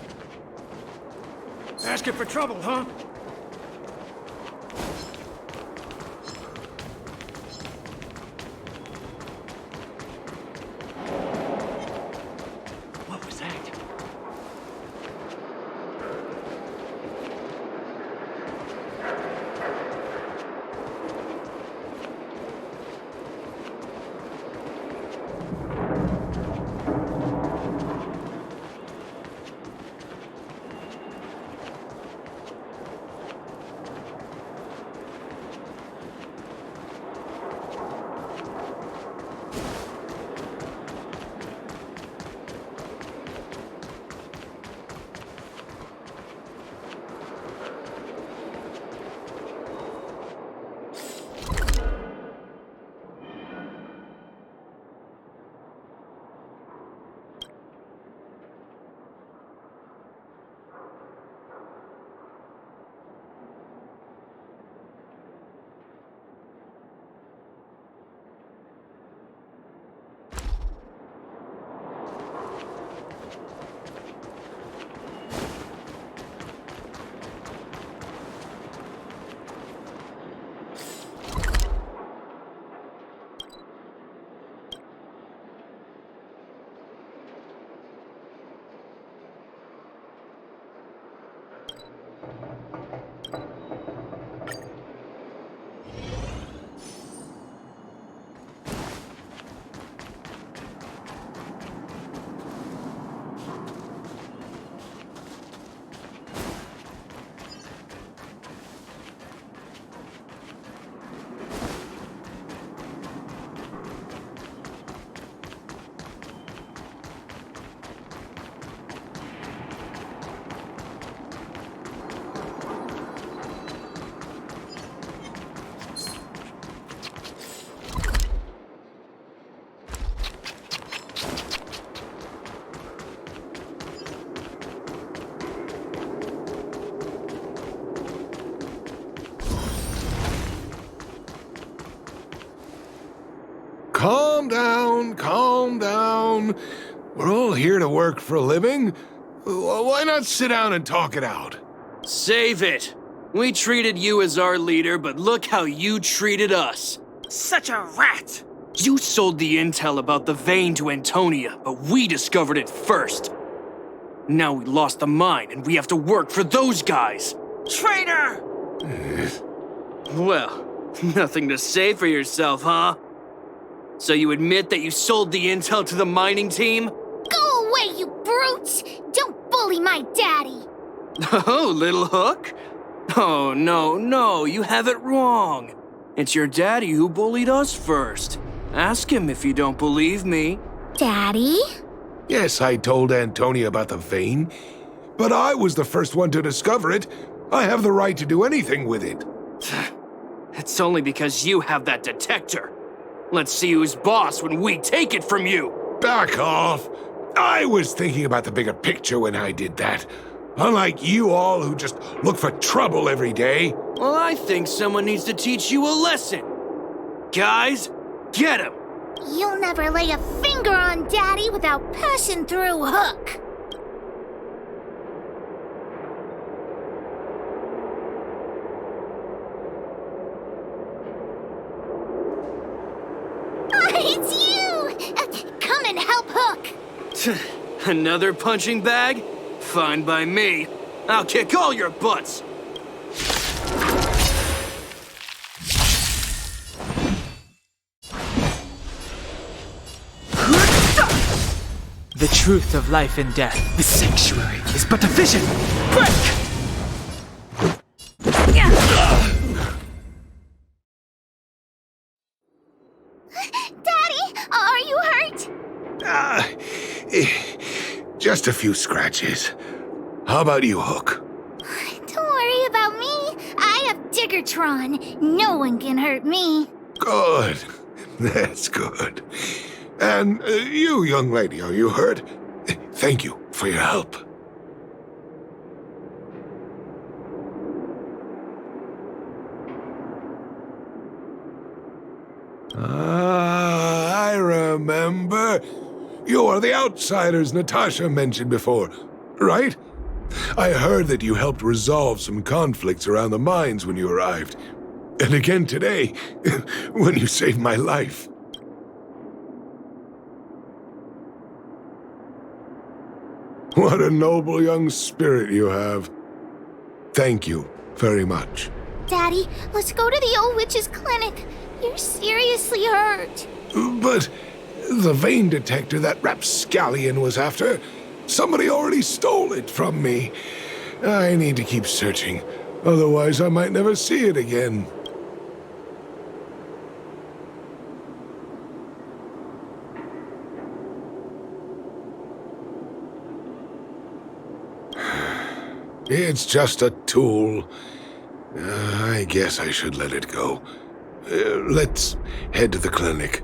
Asking for trouble, huh? What was that? Calm down, calm down. We're all here to work for a living. Why not sit down and talk it out? Save it! We treated you as our leader, but look how you treated us. Such a rat! You sold the intel about the vein to Antonia, but we discovered it first. Now we lost the mine, and we have to work for those guys. Traitor! Well, nothing to say for yourself, huh? So you admit that you sold the intel to the mining team? Go away, you brutes! Don't bully my daddy! Oh, little hook? Oh, no, you have it wrong. It's your daddy who bullied us first. Ask him if you don't believe me. Daddy? Yes, I told Antonia about the vein, but I was the first one to discover it. I have the right to do anything with it. It's only because you have that detector. Let's see who's boss when we take it from you. Back off. I was thinking about the bigger picture when I did that. Unlike you all who just look for trouble every day. Well, I think someone needs to teach you a lesson. Guys, get him! You'll never lay a finger on Daddy without passing through Hook. It's you! Come and help Hook! Another punching bag? Fine by me. I'll kick all your butts! The truth of life and death, the sanctuary, is but a vision. Break! Daddy, are you hurt? Just a few scratches. How about you, Hook? Don't worry about me. I have Diggertron. No one can hurt me. Good. That's good. And you, young lady, are you hurt? Thank you for your help. I remember. You are the outsiders Natasha mentioned before. right? I heard that you helped resolve some conflicts around the mines when you arrived. And again today, when you saved my life. What a noble young spirit you have. Thank you very much. Daddy, let's go to the old witch's clinic. You're seriously hurt. But the vein detector that rapscallion was after, somebody already stole it from me. I need to keep searching, otherwise I might never see it again. It's just a tool. I guess I should let it go. Let's head to the clinic.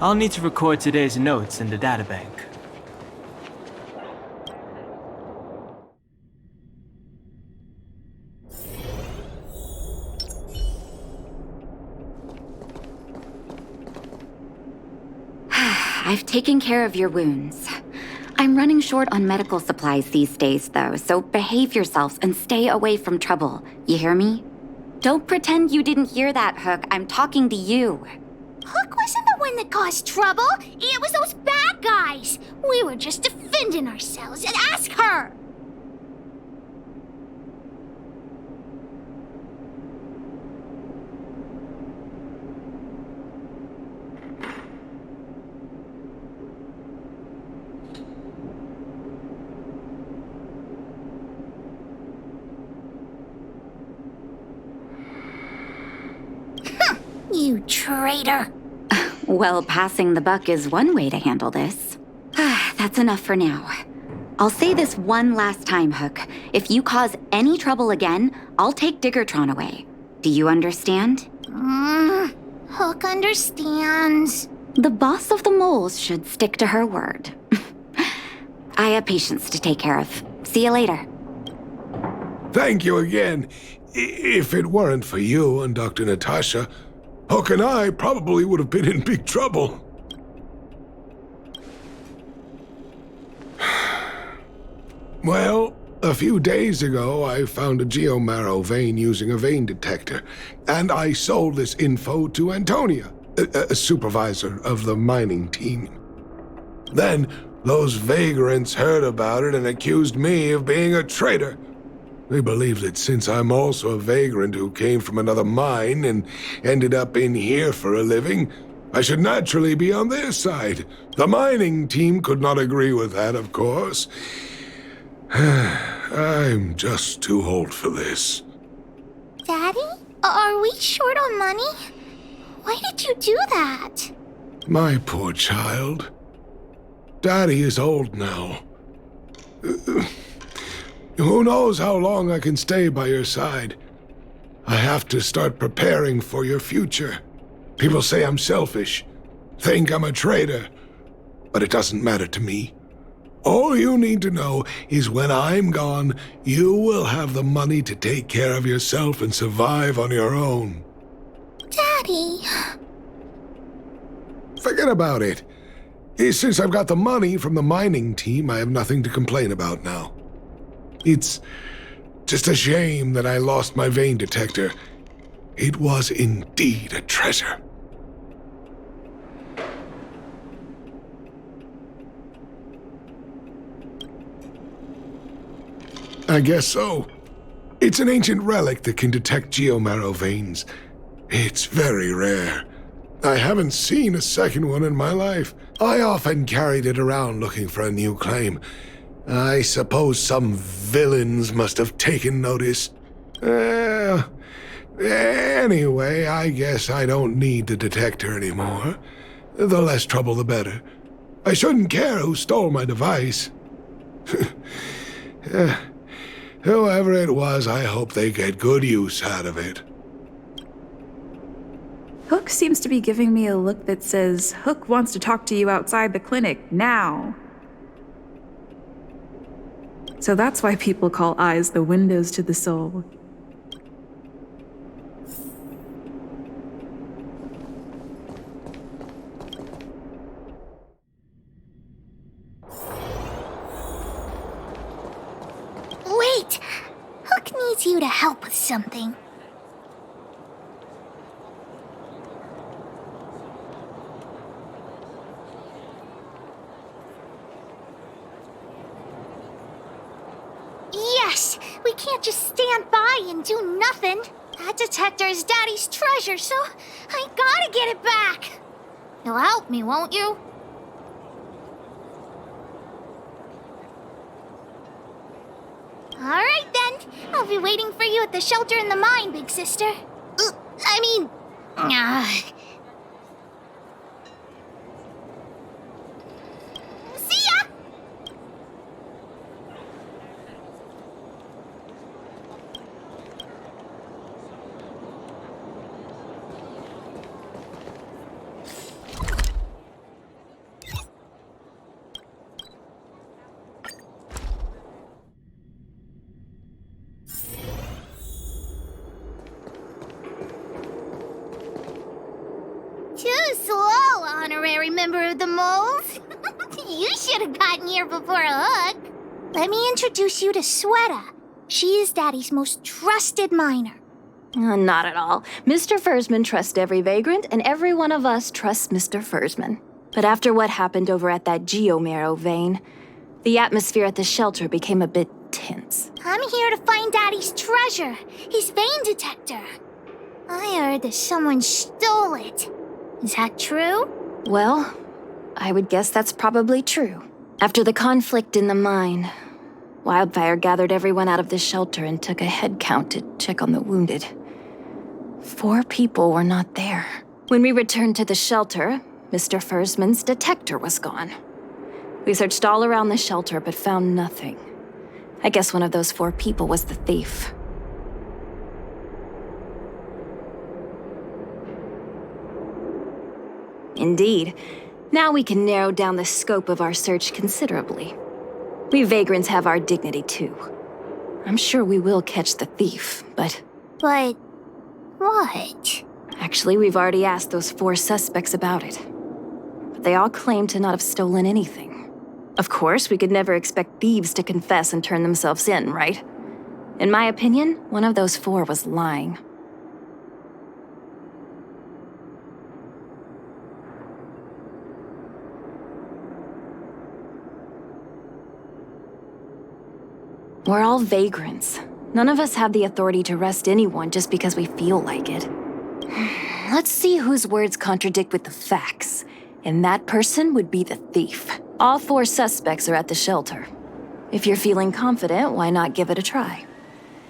I'll need to record today's notes in the databank. I've taken care of your wounds. I'm running short on medical supplies these days, though, so behave yourselves and stay away from trouble. You hear me? Don't pretend you didn't hear that, Hook. I'm talking to you. Hook wasn't the one that caused trouble. It was those bad guys. We were just defending ourselves. And ask her. You traitor. Well, passing the buck is one way to handle this. That's enough for now. I'll say this one last time, Hook. If you cause any trouble again, I'll take Diggertron away. Do you understand? Hook understands. The boss of the moles should stick to her word. I have patients to take care of. See you later. Thank you again. If it weren't for you and Dr. Natasha, Hook and I probably would have been in big trouble. Well, a few days ago, I found a geomarrow vein using a vein detector, and I sold this info to Antonia, a supervisor of the mining team. Then, those vagrants heard about it and accused me of being a traitor. They believe that since I'm also a vagrant who came from another mine and ended up in here for a living, I should naturally be on their side. The mining team could not agree with that, of course. I'm just too old for this. Daddy? Are we short on money? Why did you do that? My poor child. Daddy is old now. Who knows how long I can stay by your side? I have to start preparing for your future. People say I'm selfish, think I'm a traitor, but it doesn't matter to me. All you need to know is when I'm gone, you will have the money to take care of yourself and survive on your own. Daddy. Forget about it. Since I've got the money from the mining team, I have nothing to complain about now. It's just a shame that I lost my vein detector. It was indeed a treasure. I guess so. It's an ancient relic that can detect geomarrow veins. It's very rare. I haven't seen a second one in my life. I often carried it around looking for a new claim. I suppose some villains must have taken notice. Anyway, I guess I don't need the detector anymore. The less trouble, the better. I shouldn't care who stole my device. Whoever it was, I hope they get good use out of it. Hook seems to be giving me a look that says, Hook wants to talk to you outside the clinic now. So that's why people call eyes the windows to the soul. Wait! Hook needs you to help with something. Yes! We can't just stand by and do nothing. That detector is Daddy's treasure, so I gotta get it back. You'll help me, won't you? Alright then. I'll be waiting for you at the shelter in the mine, big sister. See ya! Too slow, honorary member of the moles. You should have gotten here before Hook. Let me introduce you to Sweta. She is Daddy's most trusted miner. Not at all. Mr. Fursman trusts every vagrant, and every one of us trusts Mr. Fursman. But after what happened over at that geomarrow vein, the atmosphere at the shelter became a bit tense. I'm here to find Daddy's treasure, his vein detector. I heard that someone stole it. Is that true? Well, I would guess that's probably true. After the conflict in the mine, Wildfire gathered everyone out of the shelter and took a head count to check on the wounded. 4 people were not there. When we returned to the shelter, Mr. Fursman's detector was gone. We searched all around the shelter but found nothing. I guess one of those 4 people was the thief. Indeed. Now we can narrow down the scope of our search considerably. We vagrants have our dignity too. I'm sure we will catch the thief, but... But... what? Actually, we've already asked those 4 suspects about it. But they all claim to not have stolen anything. Of course, we could never expect thieves to confess and turn themselves in, right? In my opinion, one of those 4 was lying. We're all vagrants. None of us have the authority to arrest anyone just because we feel like it. Let's see whose words contradict with the facts. And that person would be the thief. All 4 suspects are at the shelter. If you're feeling confident, why not give it a try?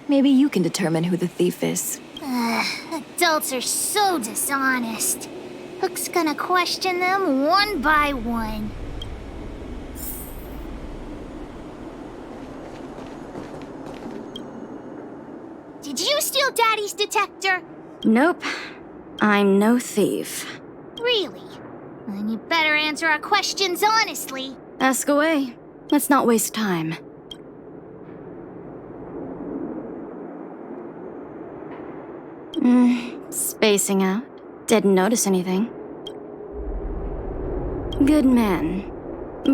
Maybe you can determine who the thief is. Adults are so dishonest. Hook's gonna question them one by one. Did you steal Daddy's detector? Nope. I'm no thief. Really? Then you better answer our questions honestly. Ask away. Let's not waste time. Spacing out. Didn't notice anything. Good man,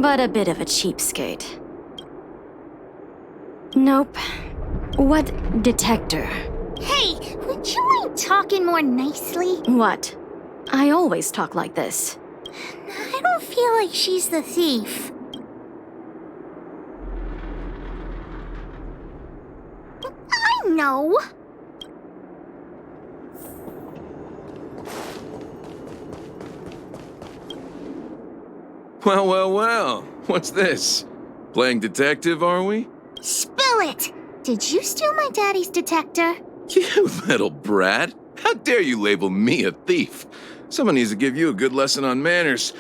but a bit of a cheapskate. Nope. What detector? Hey, would you mind talking more nicely? What? I always talk like this. I don't feel like she's the thief. I know. Well, well, well. What's this? Playing detective, are we? Spill it! Did you steal my daddy's detector? You little brat. How dare you label me a thief? Someone needs to give you a good lesson on manners.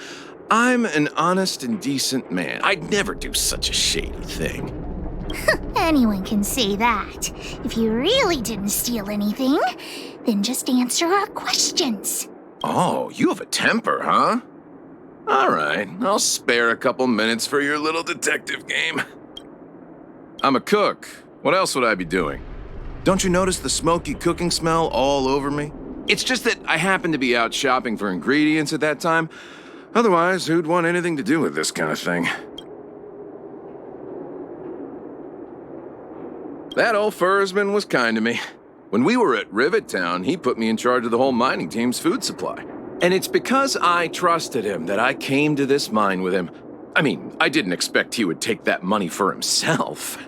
I'm an honest and decent man. I'd never do such a shady thing. Anyone can say that. If you really didn't steal anything, then just answer our questions. Oh, you have a temper, huh? All right, I'll spare a couple minutes for your little detective game. I'm a cook. What else would I be doing? Don't you notice the smoky cooking smell all over me? It's just that I happened to be out shopping for ingredients at that time. Otherwise, who'd want anything to do with this kind of thing? That old Fursman was kind to me. When we were at Rivet Town, he put me in charge of the whole mining team's food supply. And it's because I trusted him that I came to this mine with him. I mean, I didn't expect he would take that money for himself.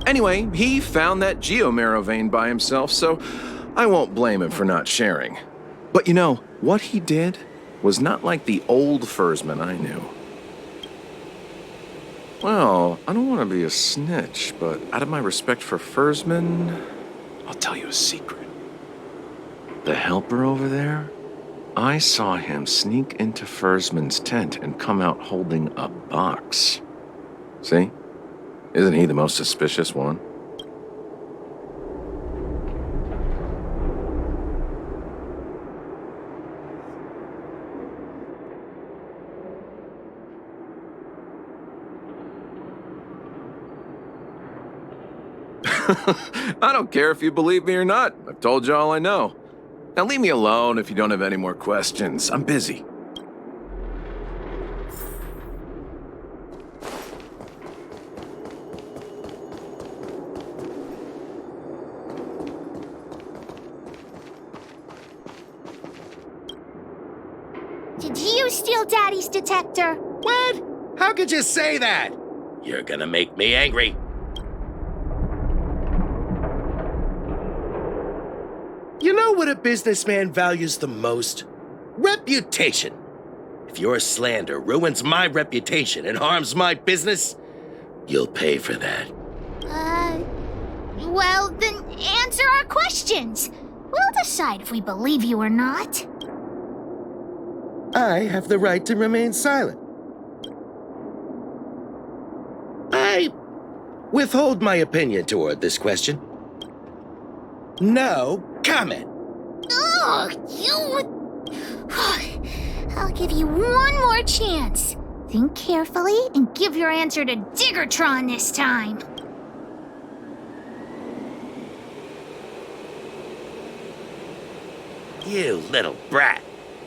Anyway, he found that geomarrow vein by himself, so I won't blame him for not sharing. But you know, what he did was not like the old Fursman I knew. Well, I don't want to be a snitch, but out of my respect for Fursman, I'll tell you a secret. The helper over there, I saw him sneak into Fursman's tent and come out holding a box. See? Isn't he the most suspicious one? I don't care if you believe me or not. I've told you all I know. Now leave me alone if you don't have any more questions. I'm busy. Did you steal Daddy's detector? What? How could you say that? You're gonna make me angry. You know what a businessman values the most? Reputation. If your slander ruins my reputation and harms my business, you'll pay for that. Well, then answer our questions. We'll decide if we believe you or not. I have the right to remain silent. I withhold my opinion toward this question. No comment. Ugh, I'll give you one more chance. Think carefully and give your answer to Diggertron this time. You little brat.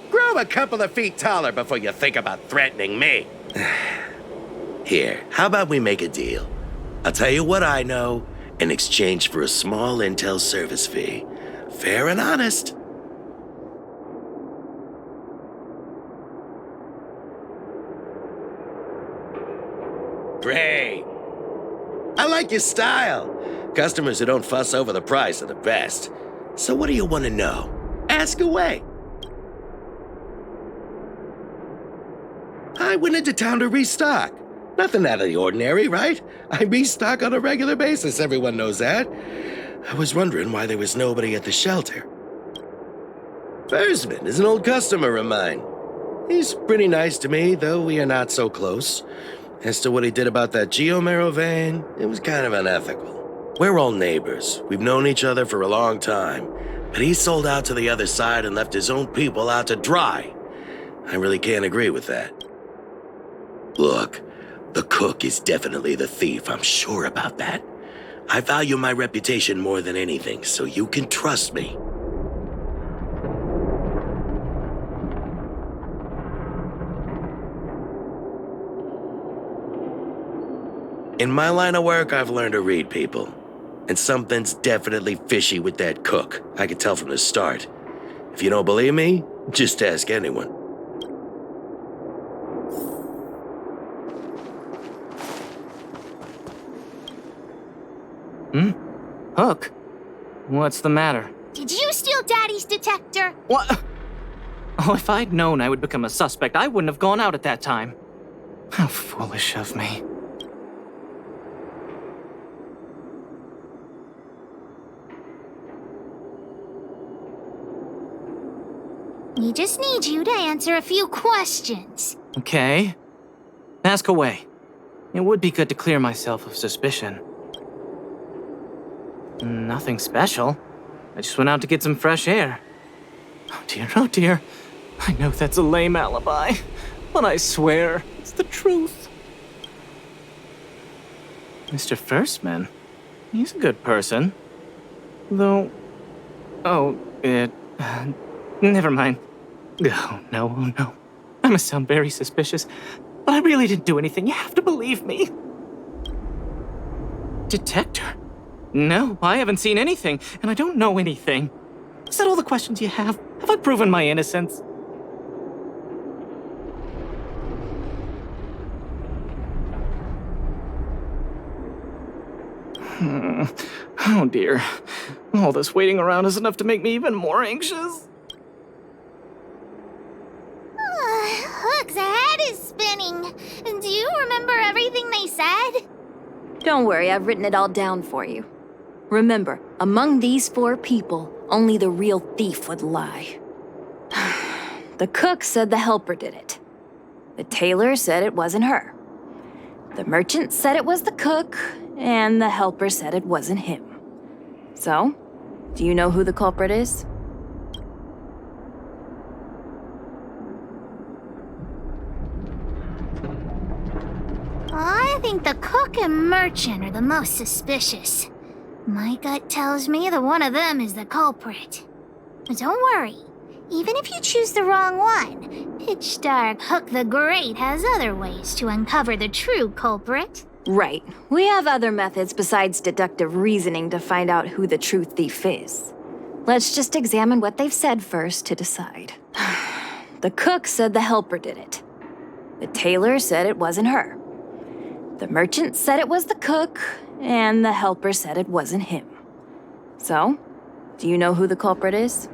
Grow a couple of feet taller before you think about threatening me. Here, how about we make a deal? I'll tell you what I know in exchange for a small intel service fee. Fair and honest. Great. I like your style. Customers who don't fuss over the price are the best. So what do you want to know? Ask away. I went into town to restock. Nothing out of the ordinary, right? I restock on a regular basis, everyone knows that. I was wondering why there was nobody at the shelter. Fursman is an old customer of mine. He's pretty nice to me, though we are not so close. As to what he did about that geomarrow vein, it was kind of unethical. We're all neighbors. We've known each other for a long time. But he sold out to the other side and left his own people out to dry. I really can't agree with that. Look, the cook is definitely the thief, I'm sure about that. I value my reputation more than anything, so you can trust me. In my line of work, I've learned to read people. And something's definitely fishy with that cook. I could tell from the start. If you don't believe me, just ask anyone. Hook? What's the matter? Did you steal Daddy's detector? What? Oh, if I'd known I would become a suspect, I wouldn't have gone out at that time. How foolish of me. We just need you to answer a few questions. Okay. Ask away. It would be good to clear myself of suspicion. Nothing special. I just went out to get some fresh air. Oh dear. I know that's a lame alibi, but I swear it's the truth. Mr. Firstman, he's a good person. Though... never mind. Oh, no. I must sound very suspicious, but I really didn't do anything. You have to believe me. Detector? No, I haven't seen anything, and I don't know anything. Is that all the questions you have? Have I proven my innocence? Oh dear. All this waiting around is enough to make me even more anxious. Hook's head is spinning. Do you remember everything they said? Don't worry, I've written it all down for you. Remember, among these 4 people, only the real thief would lie. The cook said the helper did it. The tailor said it wasn't her. The merchant said it was the cook, and the helper said it wasn't him. So, do you know who the culprit is? I think the cook and merchant are the most suspicious. My gut tells me that one of them is the culprit. But don't worry. Even if you choose the wrong one, Pitch Dark Hook the Great has other ways to uncover the true culprit. Right. We have other methods besides deductive reasoning to find out who the true thief is. Let's just examine what they've said first to decide. The cook said the helper did it. The tailor said it wasn't her. The merchant said it was the cook, and the helper said it wasn't him. So, do you know who the culprit is?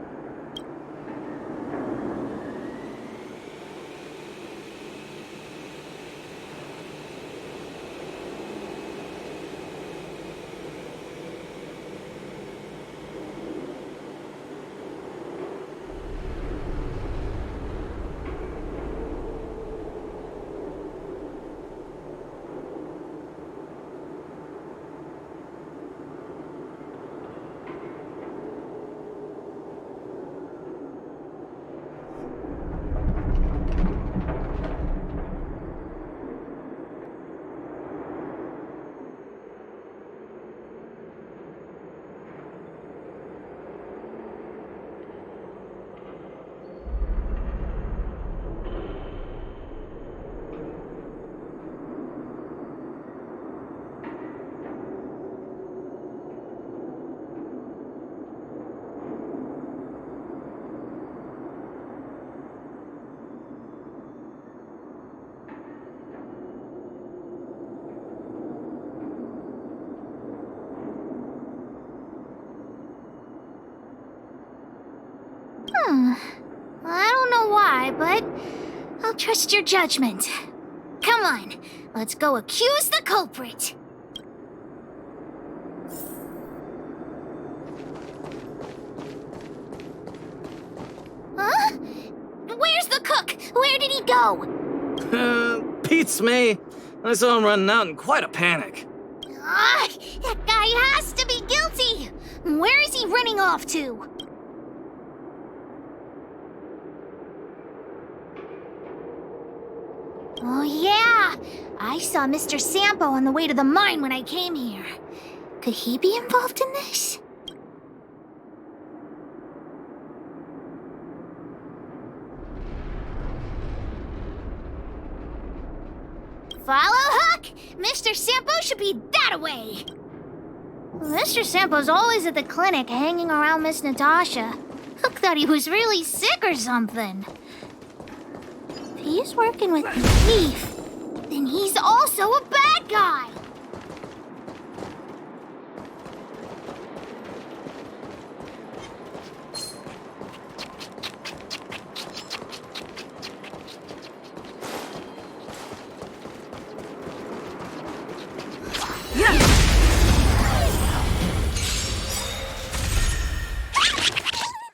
I don't know why, but I'll trust your judgment. Come on, let's go accuse the culprit. Huh? Where's the cook? Where did he go? Beats me. I saw him running out in quite a panic. That guy has to be guilty. Where is he running off to? Oh, yeah. I saw Mr. Sampo on the way to the mine when I came here. Could he be involved in this? Follow Hook! Mr. Sampo should be that way! Mr. Sampo's always at the clinic hanging around Miss Natasha. Hook thought he was really sick or something. If he's working with the thief, then he's also a bad guy!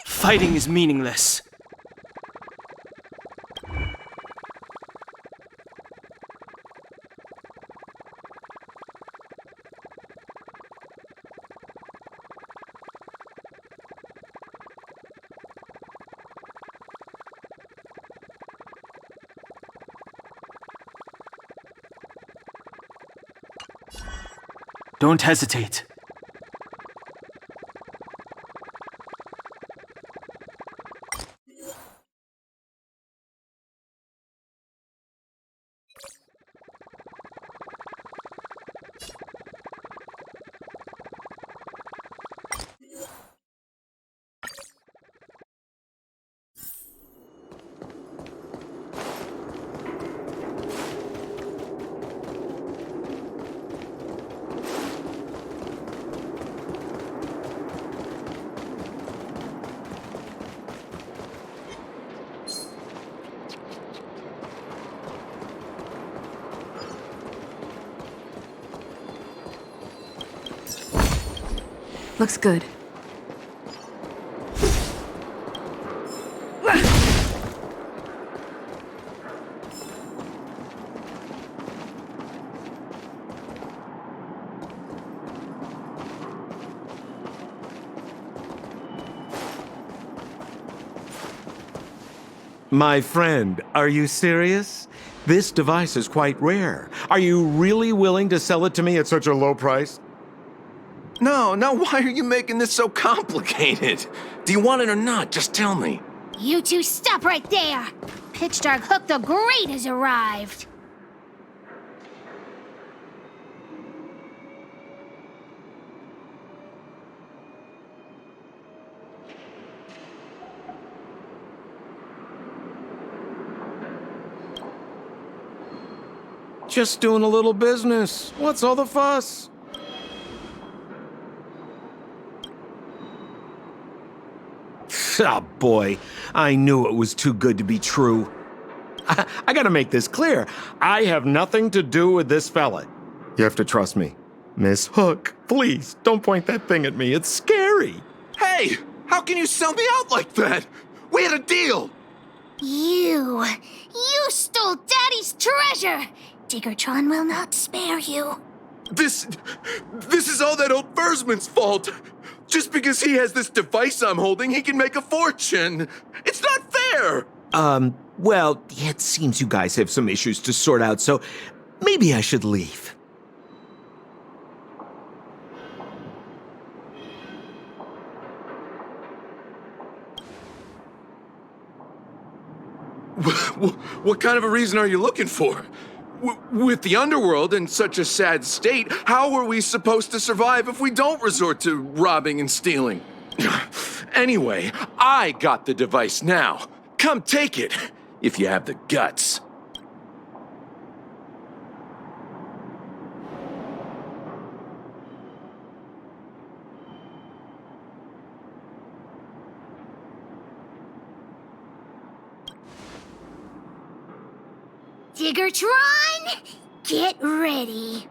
Fighting is meaningless. Don't hesitate. Looks good. My friend, are you serious? This device is quite rare. Are you really willing to sell it to me at such a low price? No, why are you making this so complicated? Do you want it or not? Just tell me. You two stop right there! Pitch Dark Hook the Great has arrived! Just doing a little business. What's all the fuss? Oh boy, I knew it was too good to be true. I gotta make this clear. I have nothing to do with this fella. You have to trust me. Miss Hook, please, don't point that thing at me. It's scary. Hey, how can you sell me out like that? We had a deal. You stole Daddy's treasure! Diggertron will not spare you. This is all that old Versman's fault. Just because he has this device I'm holding, he can make a fortune. It's not fair. Well, it seems you guys have some issues to sort out, so maybe I should leave. What kind of a reason are you looking for? With the underworld in such a sad state, how are we supposed to survive if we don't resort to robbing and stealing? Anyway, I got the device now. Come take it, if you have the guts. Diggertron, get ready.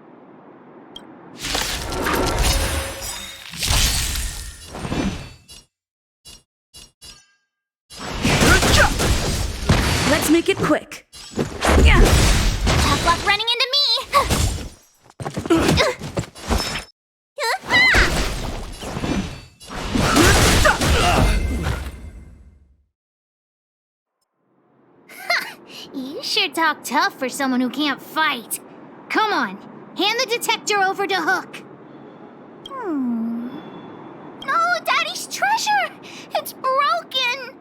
Let's make it quick. Tough luck running into me. You sure talk tough for someone who can't fight. Come on, hand the detector over to Hook. No, Daddy's treasure! It's broken!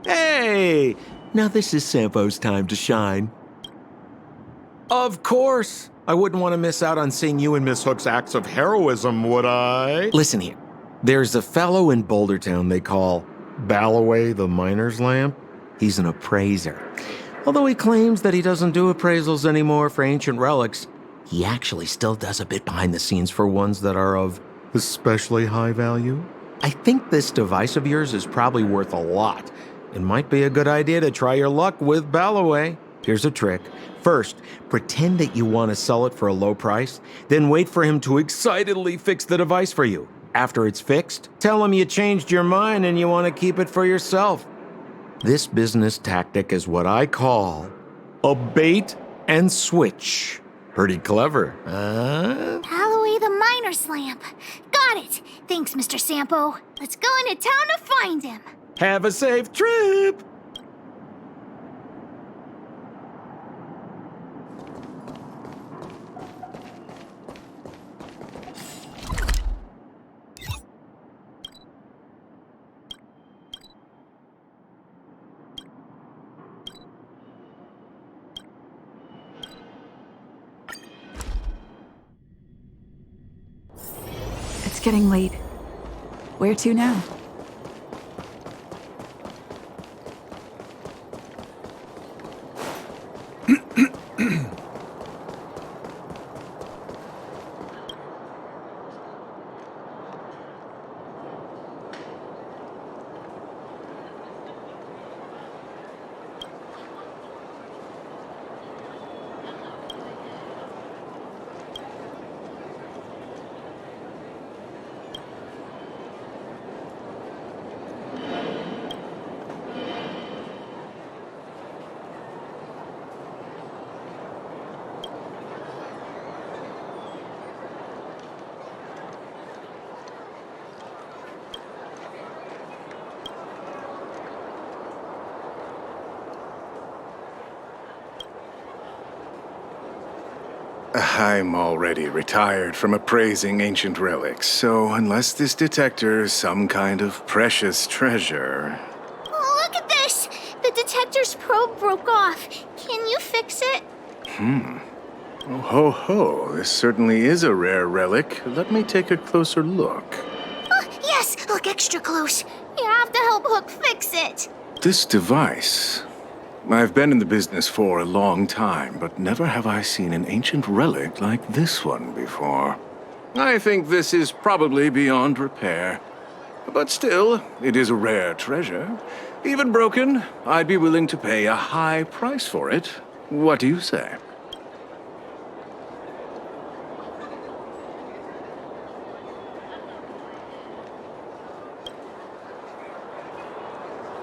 Hey! Now this is Sampo's time to shine. Of course! I wouldn't want to miss out on seeing you and Miss Hook's acts of heroism, would I? Listen here. There's a fellow in Boulder Town they call Balloway the Miner's Lamp. He's an appraiser. Although he claims that he doesn't do appraisals anymore for ancient relics, he actually still does a bit behind the scenes for ones that are of especially high value. I think this device of yours is probably worth a lot. It might be a good idea to try your luck with Balloway. Here's a trick. First, pretend that you want to sell it for a low price, then wait for him to excitedly fix the device for you. After it's fixed, tell him you changed your mind and you want to keep it for yourself. This business tactic is what I call a bait and switch. Pretty clever, huh? Balloway the Miner's Lamp. Got it. Thanks, Mr. Sampo. Let's go into town to find him. Have a safe trip! It's getting late. Where to now? I'm already retired from appraising ancient relics, so unless this detector is some kind of precious treasure... Oh, look at this! The detector's probe broke off. Can you fix it? Oh ho ho, this certainly is a rare relic. Let me take a closer look. Oh, yes! Look extra close. You have to help Hook fix it. This device... I've been in the business for a long time, but never have I seen an ancient relic like this one before. I think this is probably beyond repair. But still, it is a rare treasure. Even broken, I'd be willing to pay a high price for it. What do you say?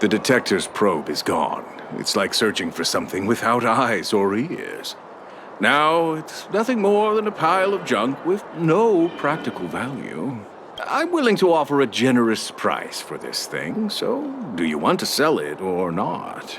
The detector's probe is gone. It's like searching for something without eyes or ears. Now, it's nothing more than a pile of junk with no practical value. I'm willing to offer a generous price for this thing, so do you want to sell it or not?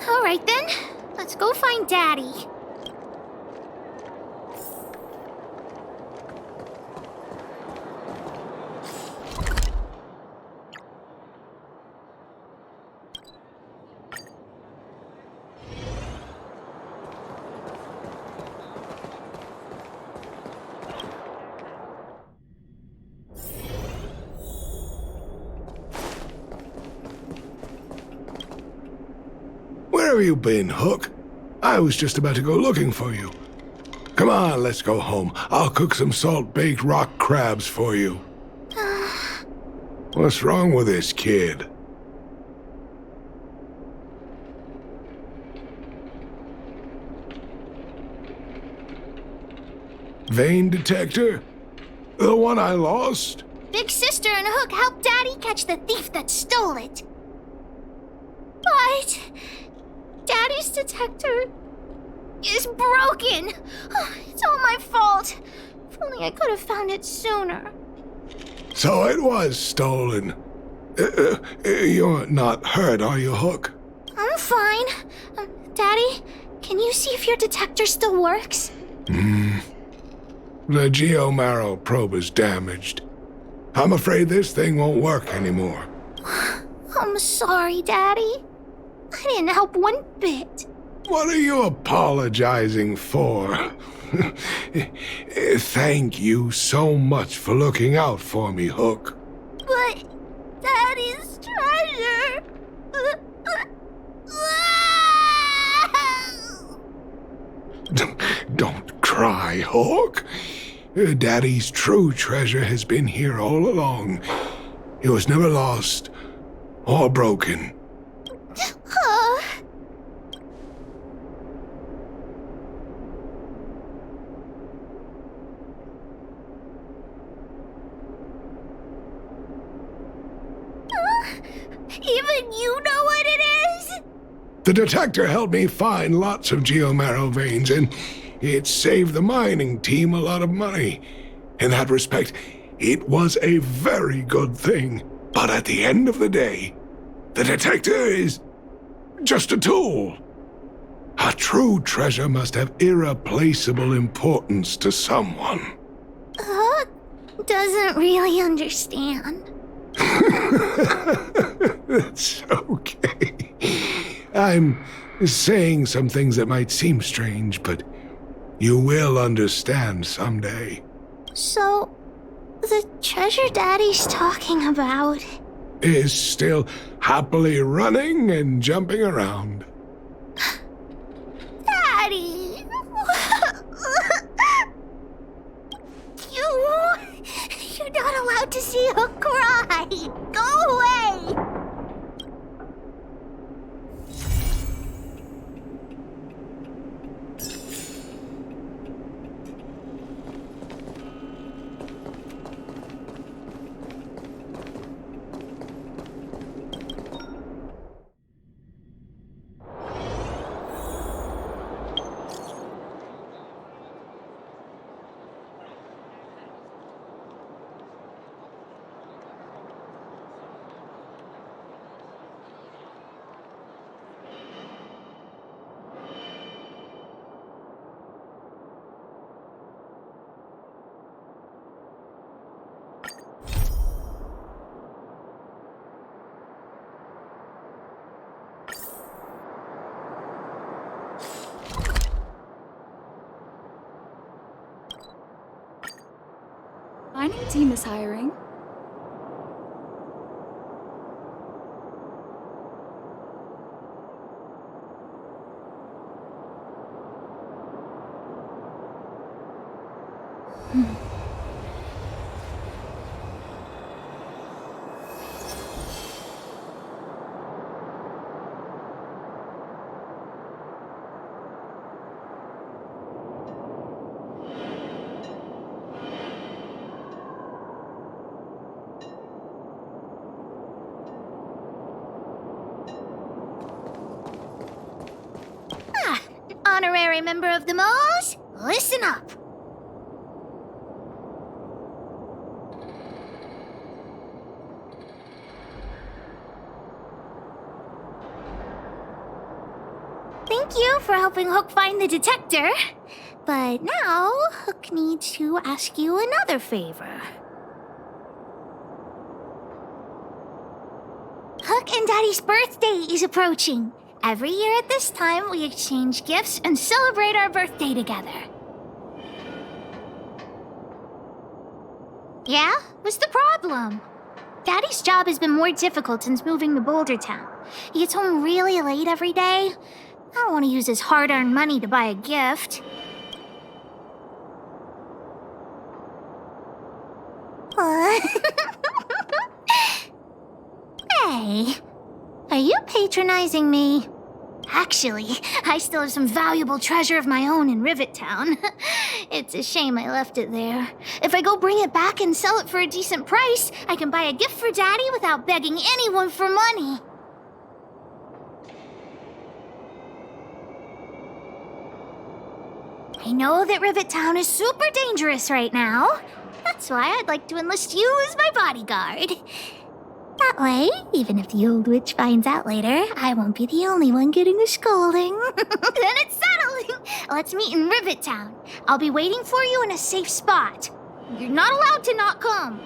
All right then. Let's go find Daddy. Where have you been, Hook? I was just about to go looking for you. Come on, let's go home. I'll cook some salt-baked rock crabs for you. What's wrong with this kid? vein detector? The one I lost? Big Sister and Hook helped Daddy catch the thief that stole it. But Daddy's detector is broken. It's all my fault. If only I could have found it sooner. So it was stolen. You're not hurt, are you, Hook? I'm fine. Daddy, can you see if your detector still works? The geomarrow probe is damaged. I'm afraid this thing won't work anymore. I'm sorry, Daddy. I didn't help one bit. What are you apologizing for? Thank you so much for looking out for me, Hook. But Daddy's treasure... Don't cry, Hook. Daddy's true treasure has been here all along. It was never lost or broken. Even you know what it is? The detector helped me find lots of geomarrow veins, and it saved the mining team a lot of money. In that respect, it was a very good thing. But at the end of the day, the detector is just a tool. A true treasure must have irreplaceable importance to someone. Hook doesn't really understand. That's okay. I'm saying some things that might seem strange, but you will understand someday. So, the treasure Daddy's talking about is still happily running and jumping around. Daddy! You're not allowed to see her cry! Go away! Mining team is hiring. Honorary member of the Moors, listen up. Thank you for helping Hook find the detector. But now, Hook needs to ask you another favor. Hook and Daddy's birthday is approaching. Every year at this time, we exchange gifts and celebrate our birthday together. Yeah? What's the problem? Daddy's job has been more difficult since moving to Boulder Town. He gets home really late every day. I don't want to use his hard-earned money to buy a gift. Hey, are you patronizing me? Actually, I still have some valuable treasure of my own in Rivet Town. It's a shame I left it there. If I go bring it back and sell it for a decent price, I can buy a gift for Daddy without begging anyone for money. I know that Rivet Town is super dangerous right now. That's why I'd like to enlist you as my bodyguard. That way, even if the old witch finds out later, I won't be the only one getting a scolding. Then it's settling. Let's meet in Rivet Town. I'll be waiting for you in a safe spot. You're not allowed to not come.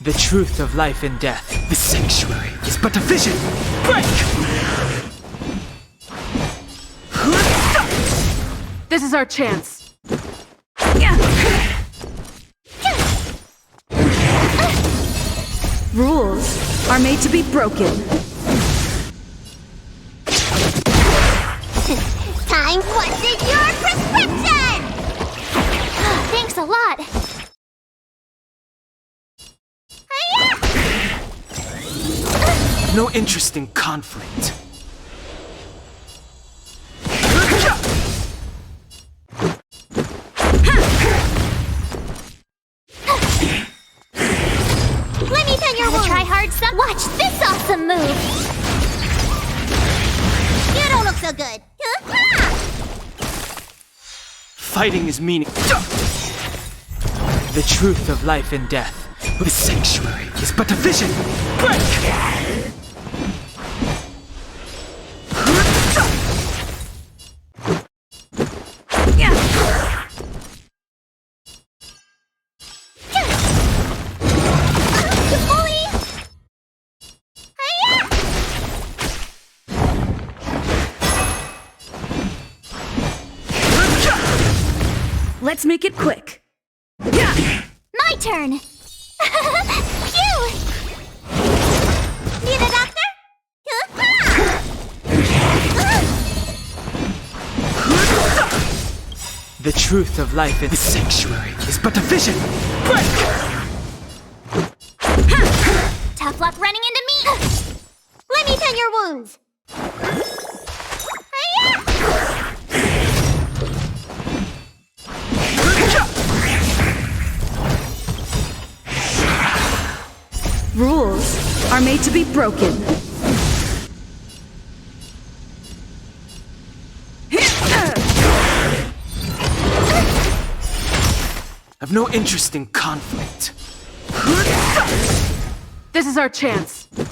The truth of life and death. The sanctuary is but a vision. Break! This is our chance. Rules are made to be broken. Time wasted your prescription! Thanks a lot. No interest in conflict. Let me tell your wound. Try hard, son. Watch this awesome move. You don't look so good. Fighting is meaning. The truth of life and death. The sanctuary is but a vision. Break! Let's make it quick. My turn. Phew! Need a doctor? The truth of life in the sanctuary is but a vision. Break! Tough luck running into me. Let me tend your wounds. Rules are made to be broken. I've no interest in conflict. This is our chance. You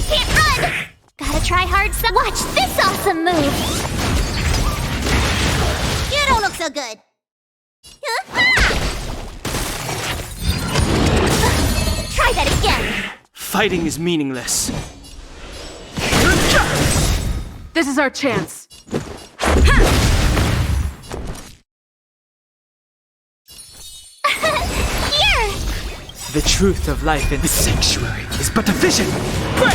can't run! Gotta try hard, son. Watch this awesome move! You don't look so good. Try that again. Fighting is meaningless. This is our chance. Here! The truth of life in the sanctuary is but a vision. Break!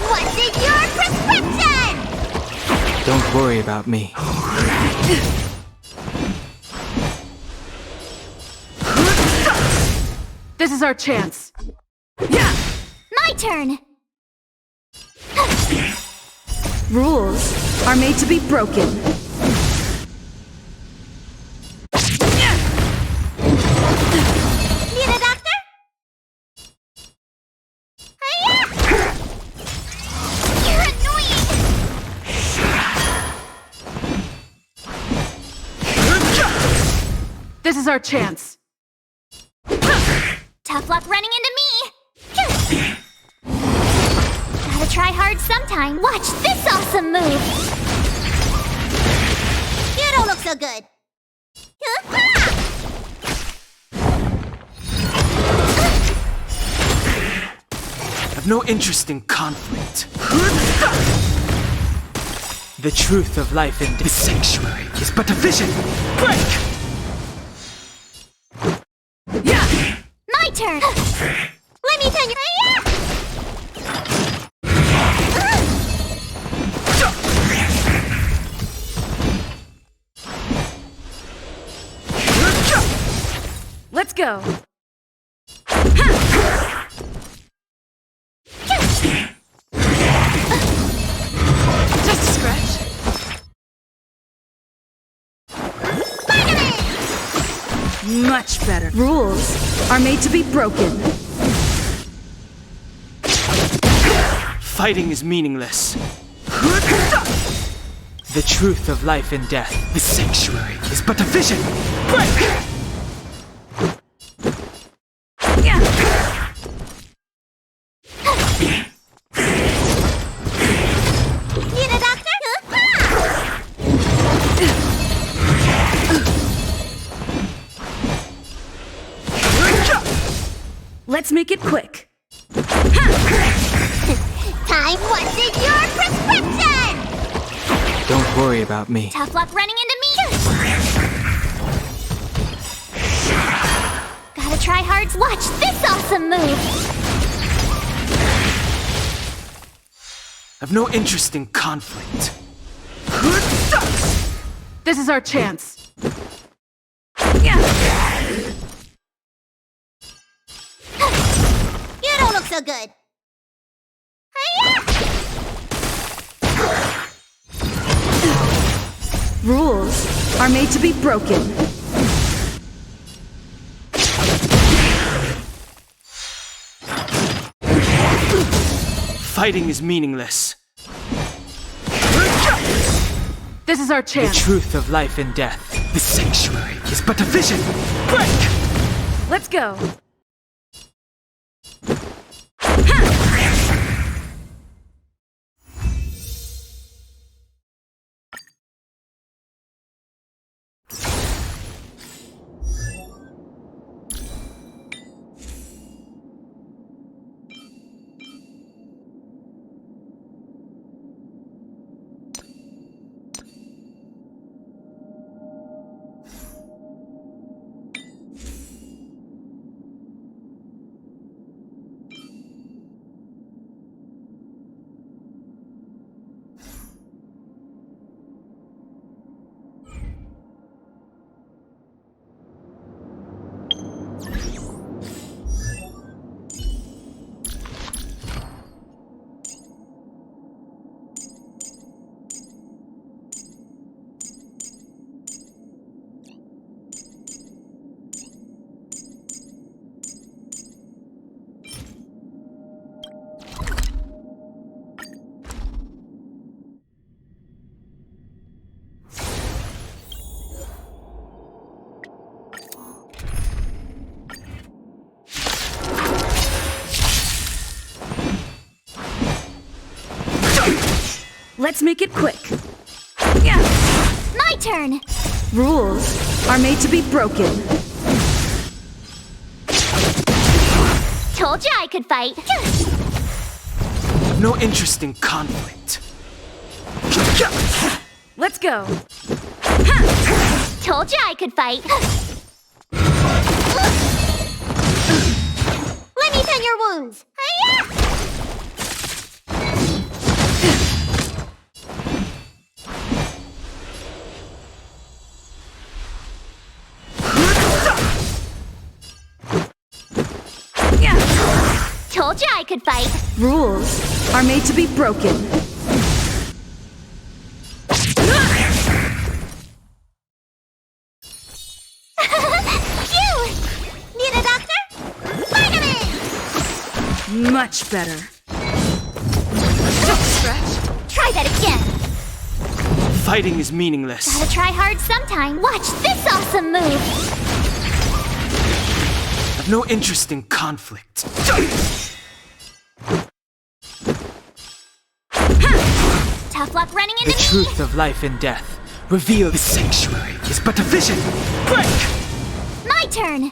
What's in your prescription? Don't worry about me. This is our chance. My turn. Rules are made to be broken. Need This is our chance. Tough luck running into me! Gotta try hard sometime. Watch this awesome move! You don't look so good. I've no interest in conflict. The truth of life in this sanctuary is but a vision. Break! My turn! Let me turn your... Let's go. Just a scratch. Much better. Rules are made to be broken. Fighting is meaningless. The truth of life and death, the sanctuary, is but a vision. Break! Need a doctor? Let's make it quick. Time, what's in your prescription? Don't worry about me. Tough luck running into me! Gotta try hard. Watch this awesome move! I've no interest in conflict. This is our chance. You don't look so good. Rules are made to be broken. Fighting is meaningless. This is our The chance. truth of life and death, the sanctuary, is but a vision. Break! Let's go. Let's make it quick. My turn! Rules are made to be broken. Told you I could fight. I've no interest in conflict. Let's go. Told you I could fight. Let me tend your wounds. Told you I could fight. Rules are made to be broken. Phew! Need a doctor? Vitamin! Much better. Just a scratch. Try that again. Fighting is meaningless. Gotta try hard sometime. Watch this awesome move. have no interest in conflict. Tough luck running into The truth of life and death revealed. The sanctuary is but a vision. Break! My turn!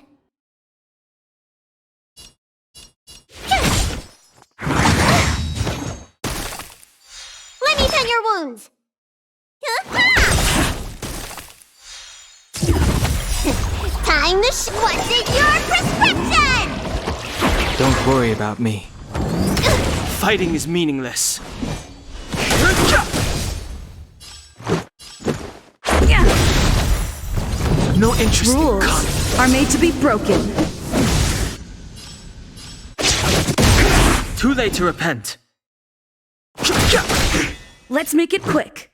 Let me tend your wounds. Time to what's in your prescription? Don't worry about me. Fighting is meaningless. No interest in conflict. Are made to be broken. Too late to repent. Let's make it quick.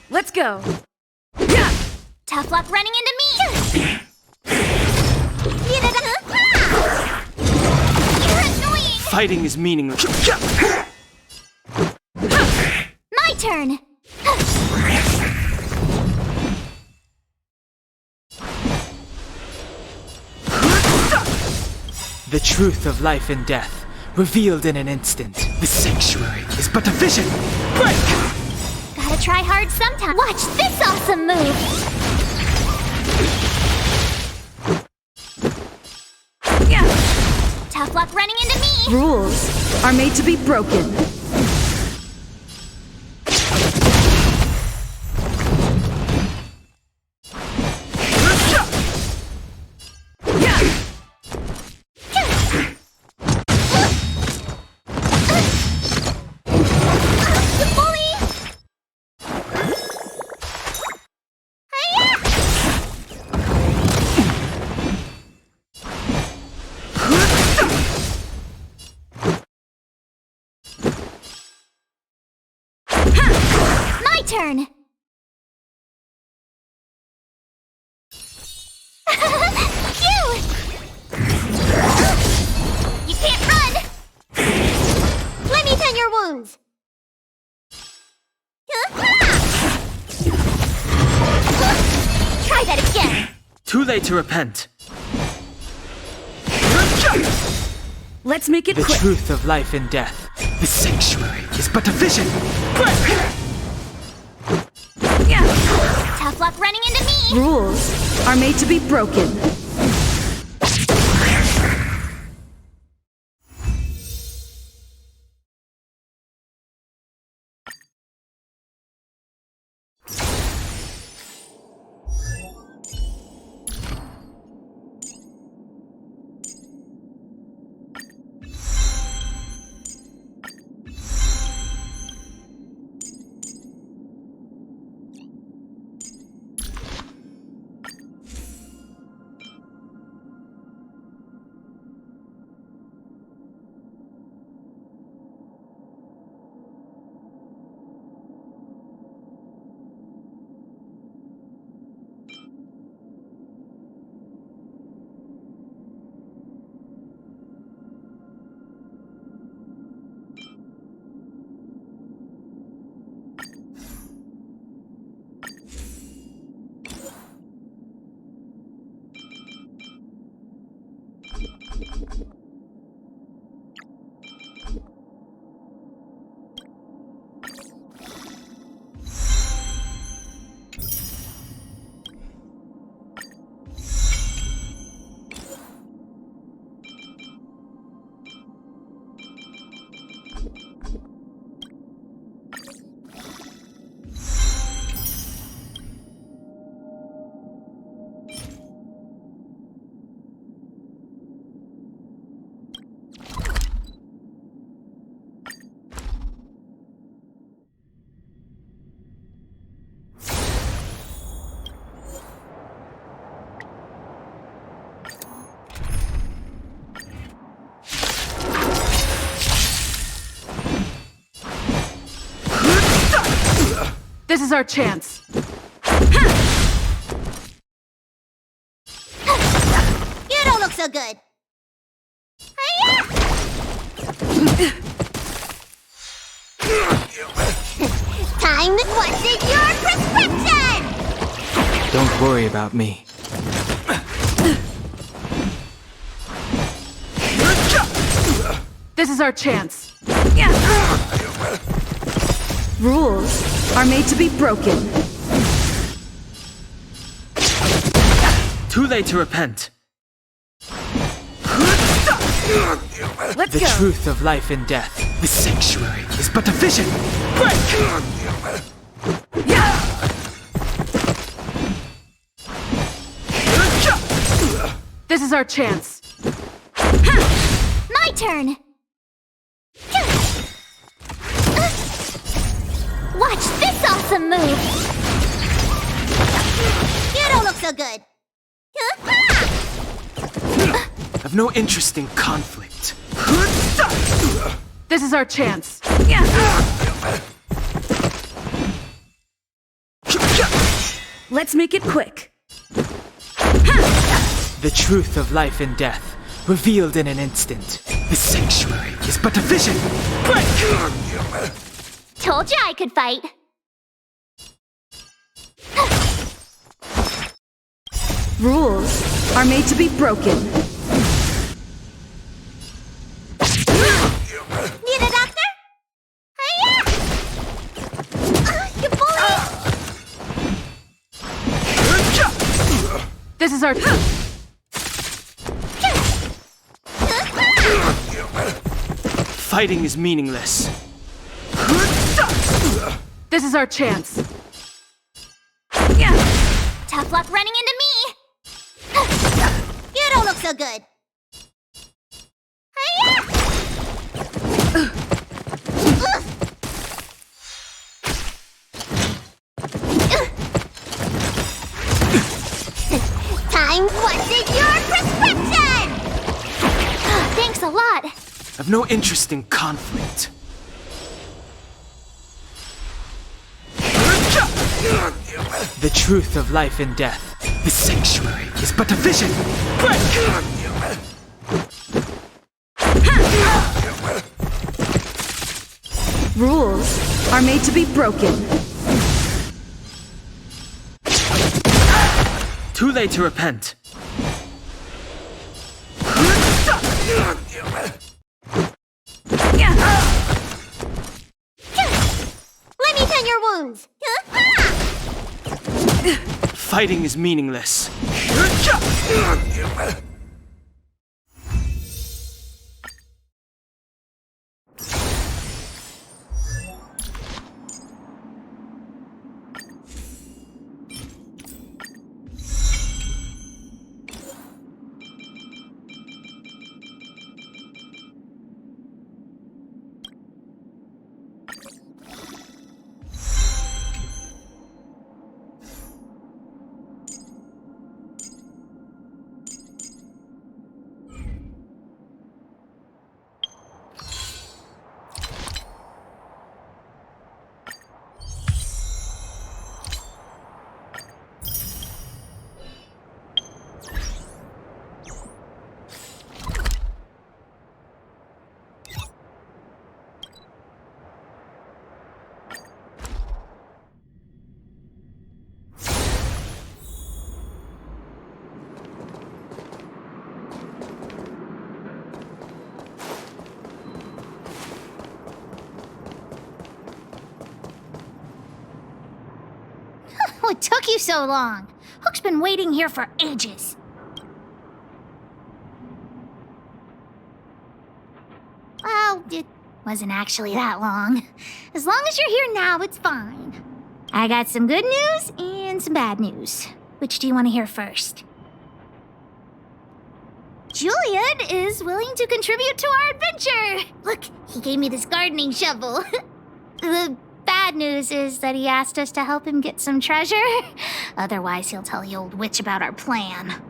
Let's go. Tough luck running into me! You're annoying! Fighting is meaningless. My turn! The truth of life and death revealed in an instant. The sanctuary is but a vision. Break! Gotta try hard sometime. Watch this awesome move! Tough luck running into me! Rules are made to be broken. My turn! Phew! You can't run! Let me tend your wounds. Try that again! Too late to repent. Let's make it The quick. truth of life and death. The sanctuary is but a vision. Break! Tough luck running into me! Rules are made to be broken. This is our chance. You don't look so good. Time to question your prescription! Don't worry about me. This is our chance. Rules are made to be broken. Too late to repent. Let's The go. truth of life and death. The sanctuary is but a vision. This is our chance. My turn! Watch this awesome move! You don't look so good! I've no interest in conflict. This is our chance. Let's make it quick. The truth of life and death, revealed in an instant. The sanctuary is but a vision. Told you I could fight. Rules are made to be broken. Need a doctor? Hiya! You bully! This is our Fighting is meaningless. This is our chance. Tough luck running into me! You don't look so good. Hiya! Time wasted your prescription! Thanks a lot. I've no interest in conflict. The truth of life and death. The sanctuary is but a vision. Rules are made to be broken. Too late to repent. Let me tend your wounds. Fighting is meaningless. What took you so long? Hook's been waiting here for ages. Well, it wasn't actually that long. As long as you're here now, it's fine. I got some good news and some bad news. Which do you want to hear first? Julian is willing to contribute to our adventure. Look, he gave me this gardening shovel. The bad news is that he asked us to help him get some treasure. Otherwise, he'll tell the old witch about our plan.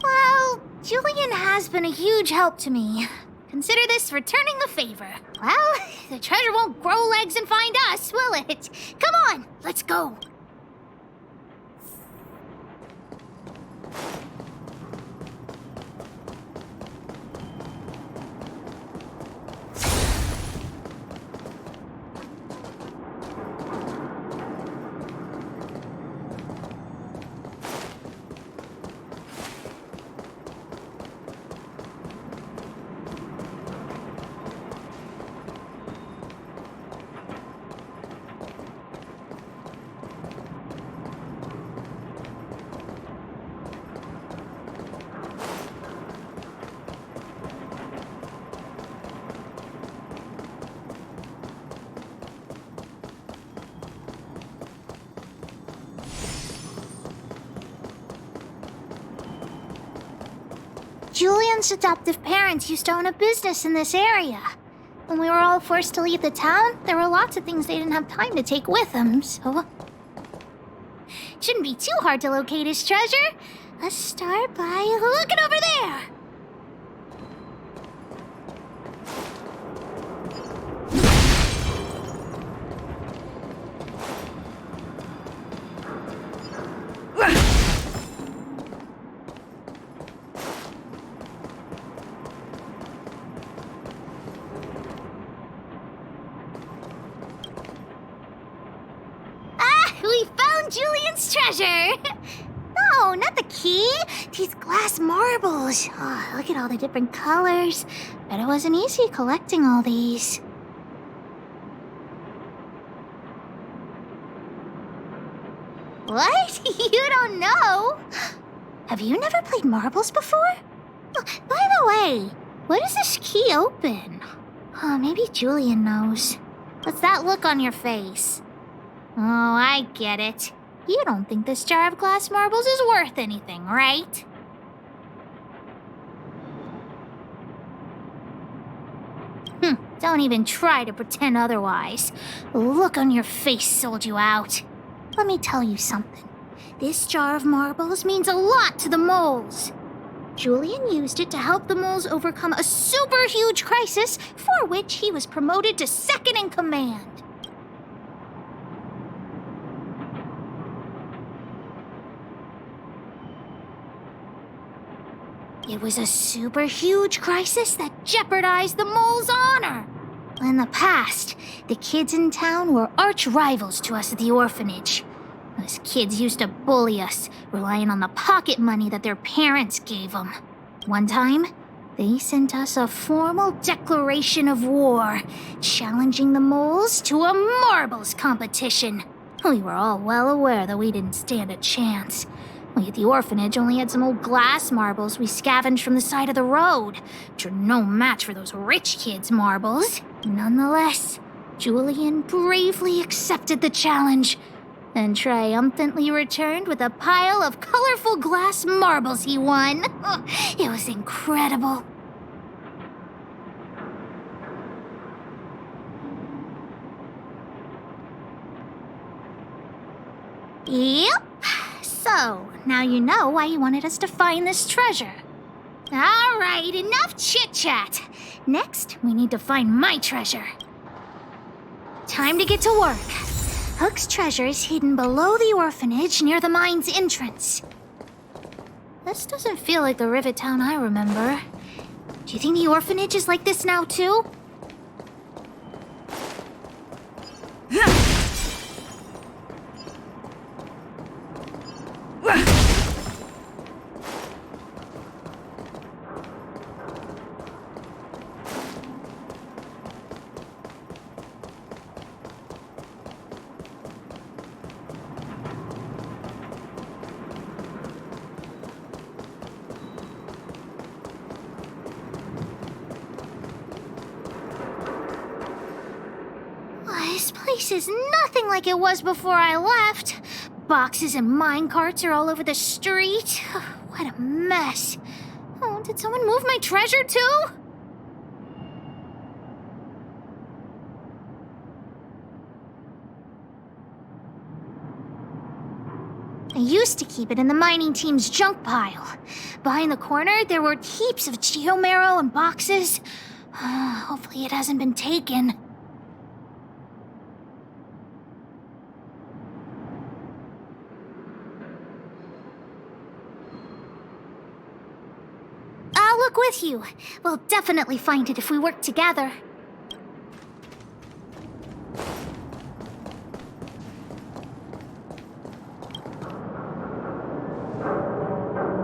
Well, Julian has been a huge help to me. Consider this returning a favor. Well, the treasure won't grow legs and find us, will it? Come on, let's go. Julian's adoptive parents used to own a business in this area. When we were all forced to leave the town, there were lots of things they didn't have time to take with them, so... Shouldn't be too hard to locate his treasure. Let's start by looking over there. We found Julian's treasure! No, not the key. These glass marbles. Oh, look at all the different colors. Bet it wasn't easy collecting all these. What? You don't know? Have you never played marbles before? Oh, by the way, what does this key open? Oh, maybe Julian knows. What's that look on your face? Oh, I get it. You don't think this jar of glass marbles is worth anything, right? Don't even try to pretend otherwise. The look on your face sold you out. Let me tell you something. This jar of marbles means a lot to the moles. Julian used it to help the moles overcome a super huge crisis for which he was promoted to second in command. It was a super huge crisis that jeopardized the mole's honor. In the past, the kids in town were arch rivals to us at the orphanage. Those kids used to bully us, relying on the pocket money that their parents gave them. One time, they sent us a formal declaration of war, challenging the moles to a marbles competition. We were all well aware that we didn't stand a chance. We at the orphanage only had some old glass marbles we scavenged from the side of the road, which are no match for those rich kids' marbles. Nonetheless, Julian bravely accepted the challenge and triumphantly returned with a pile of colorful glass marbles he won. It was incredible. Yep. So, now you know why you wanted us to find this treasure. All right, enough chit-chat. Next, we need to find my treasure. Time to get to work. Hook's treasure is hidden below the orphanage near the mine's entrance. This doesn't feel like the Rivet Town I remember. Do you think the orphanage is like this now, too? This place is nothing like it was before I left. Boxes and minecarts are all over the street. What a mess. Oh, did someone move my treasure too? I used to keep it in the mining team's junk pile. Behind the corner, there were heaps of geomarrow and boxes. Hopefully it hasn't been taken. I'll look with you. We'll definitely find it if we work together.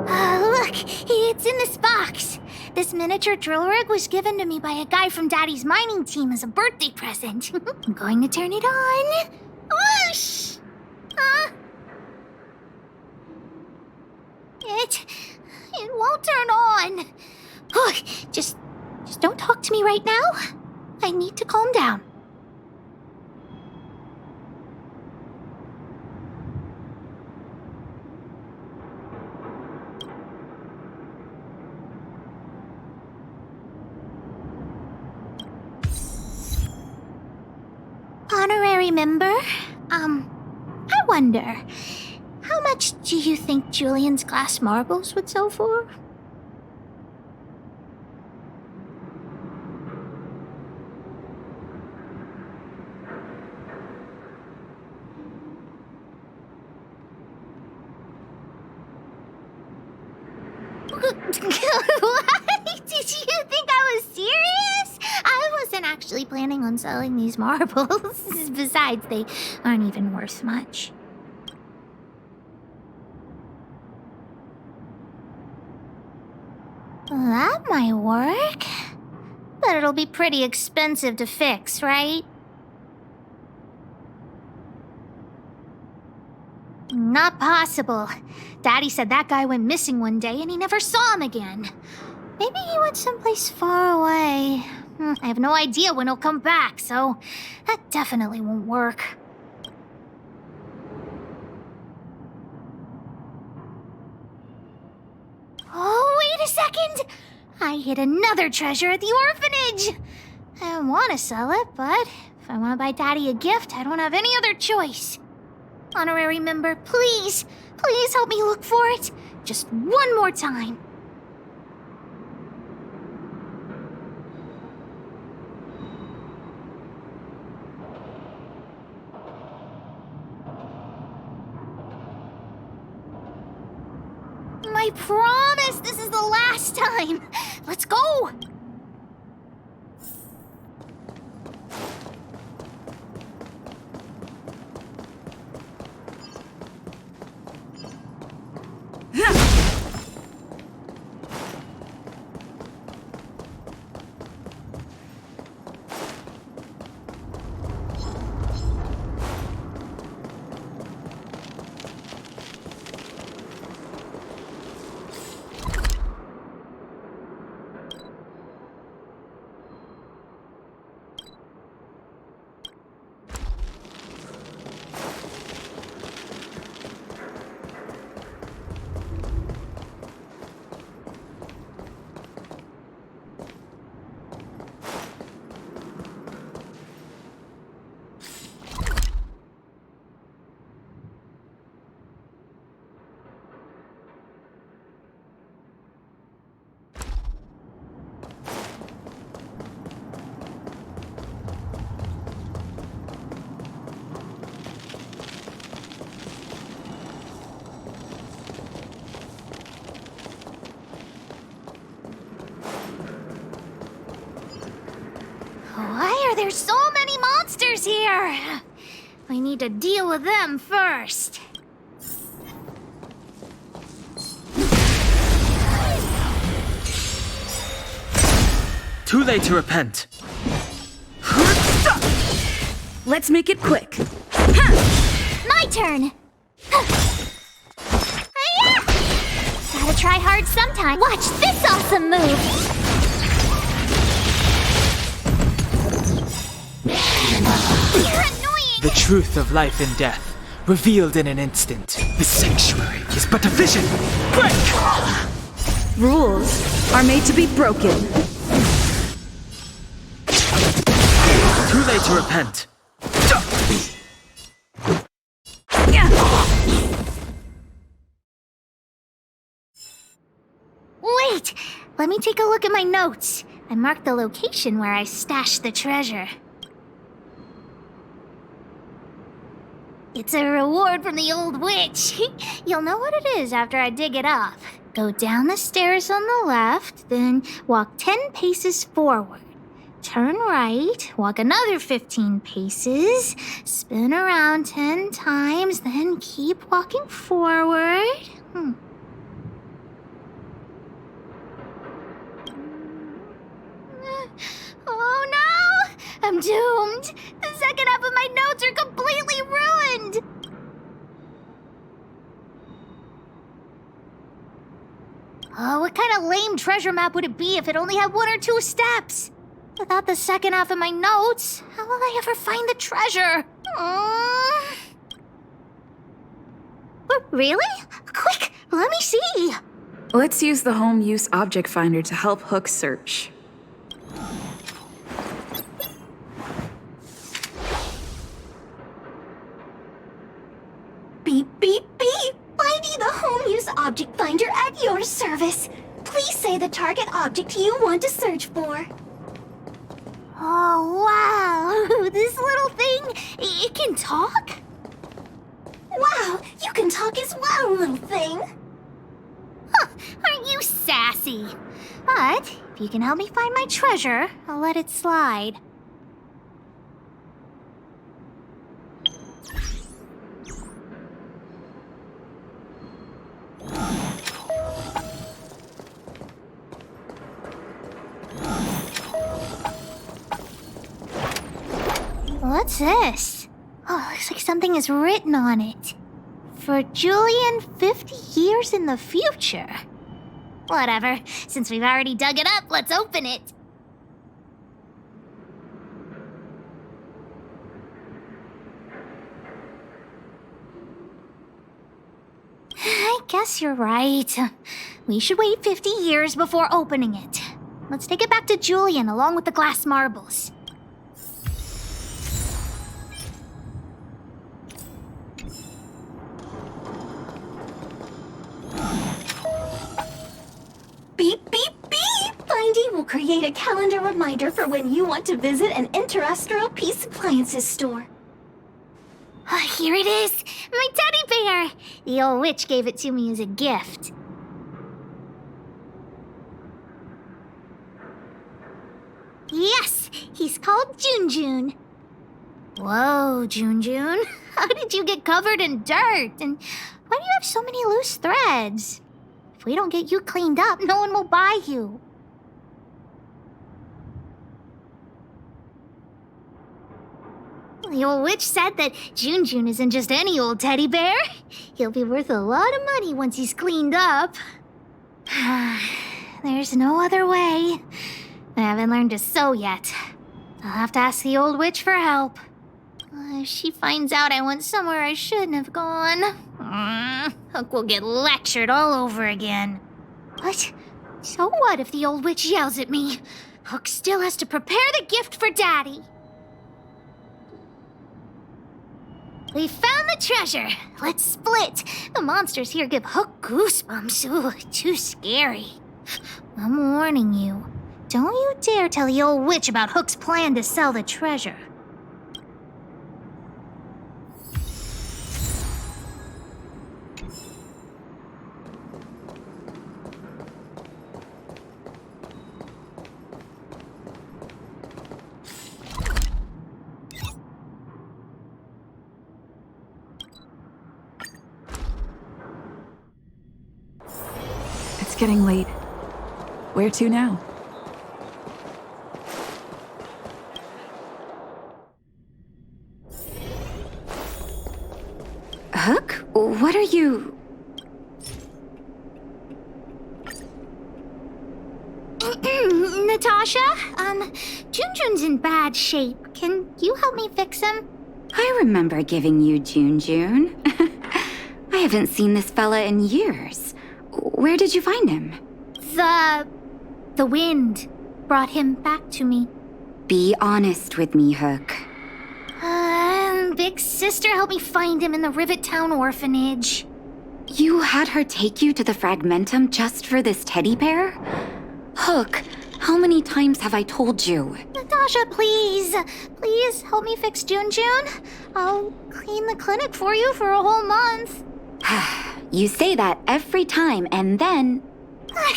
Look, it's in this box. This miniature drill rig was given to me by a guy from Daddy's mining team as a birthday present. I'm going to turn it on. Whoosh! It won't turn on. Look, just don't talk to me right now. I need to calm down. member. I wonder, how much do you think Julian's glass marbles would sell for? What? Did you think I was serious? I wasn't actually planning on selling these marbles. Besides, they aren't even worth much. That might work. But it'll be pretty expensive to fix, right? Not possible. Daddy said that guy went missing one day and he never saw him again. Maybe he went someplace far away. I have no idea when he'll come back, so that definitely won't work. Oh, wait a second! I hid another treasure at the orphanage! I don't want to sell it, but if I want to buy Daddy a gift, I don't have any other choice. Honorary member, please, please help me look for it. Just one more time. I promise this is the last time. Let's go. Why are there so many monsters here? We need to deal with them first. Too late to repent. Let's make it quick. My turn. Gotta try hard sometime. Watch this awesome move. The truth of life and death, revealed in an instant. The sanctuary is but a vision. Break! Rules are made to be broken. Too late to repent. Wait! Let me take a look at my notes. I marked the location where I stashed the treasure. It's a reward from the old witch. You'll know what it is after I dig it up. Go down the stairs on the left, then walk 10 paces forward. Turn right, walk another 15 paces, spin around 10 times, then keep walking forward. Oh no! I'm doomed! The second half of my notes are completely ruined! Oh, what kind of lame treasure map would it be if it only had 1 or 2 steps? Without the second half of my notes, how will I ever find the treasure? Really? Quick, let me see! Let's use the home use object finder to help Hook search. your service. Please say the target object you want to search for. Oh, wow. This little thing, it can talk? Wow, you can talk as well, little thing. Huh, aren't you sassy? But if you can help me find my treasure, I'll let it slide. What's this? Oh, looks like something is written on it. For Julian, 50 years in the future. Whatever. Since we've already dug it up, let's open it. I guess you're right. We should wait 50 years before opening it. Let's take it back to Julian along with the glass marbles. Beep, beep, beep! Finding will create a calendar reminder for when you want to visit an interstellar peace appliances store. Here it is! My teddy bear! The old witch gave it to me as a gift. Yes! He's called Junjun. Whoa, Junjun. How did you get covered in dirt? And why do you have so many loose threads? If we don't get you cleaned up, no one will buy you. The old witch said that Junjun isn't just any old teddy bear. He'll be worth a lot of money once he's cleaned up. There's no other way. I haven't learned to sew yet. I'll have to ask the old witch for help. If she finds out I went somewhere I shouldn't have gone, Hook will get lectured all over again. But so what if the old witch yells at me? Hook still has to prepare the gift for Daddy. We found the treasure. Let's split. The monsters here give Hook goosebumps. Ooh, too scary. I'm warning you. Don't you dare tell the old witch about Hook's plan to sell the treasure. It's getting late. Where to now? Hook? What are you... Natasha? Junjun's in bad shape. Can you help me fix him? I remember giving you Junjun. I haven't seen this fella in years. Where did you find him? The wind brought him back to me. Be honest with me, Hook. Big sister helped me find him in the Rivet Town orphanage. You had her take you to the Fragmentum just for this teddy bear? Hook, how many times have I told you? Natasha, please. Please help me fix Junjun. I'll clean the clinic for you for a whole month. You say that every time, and then...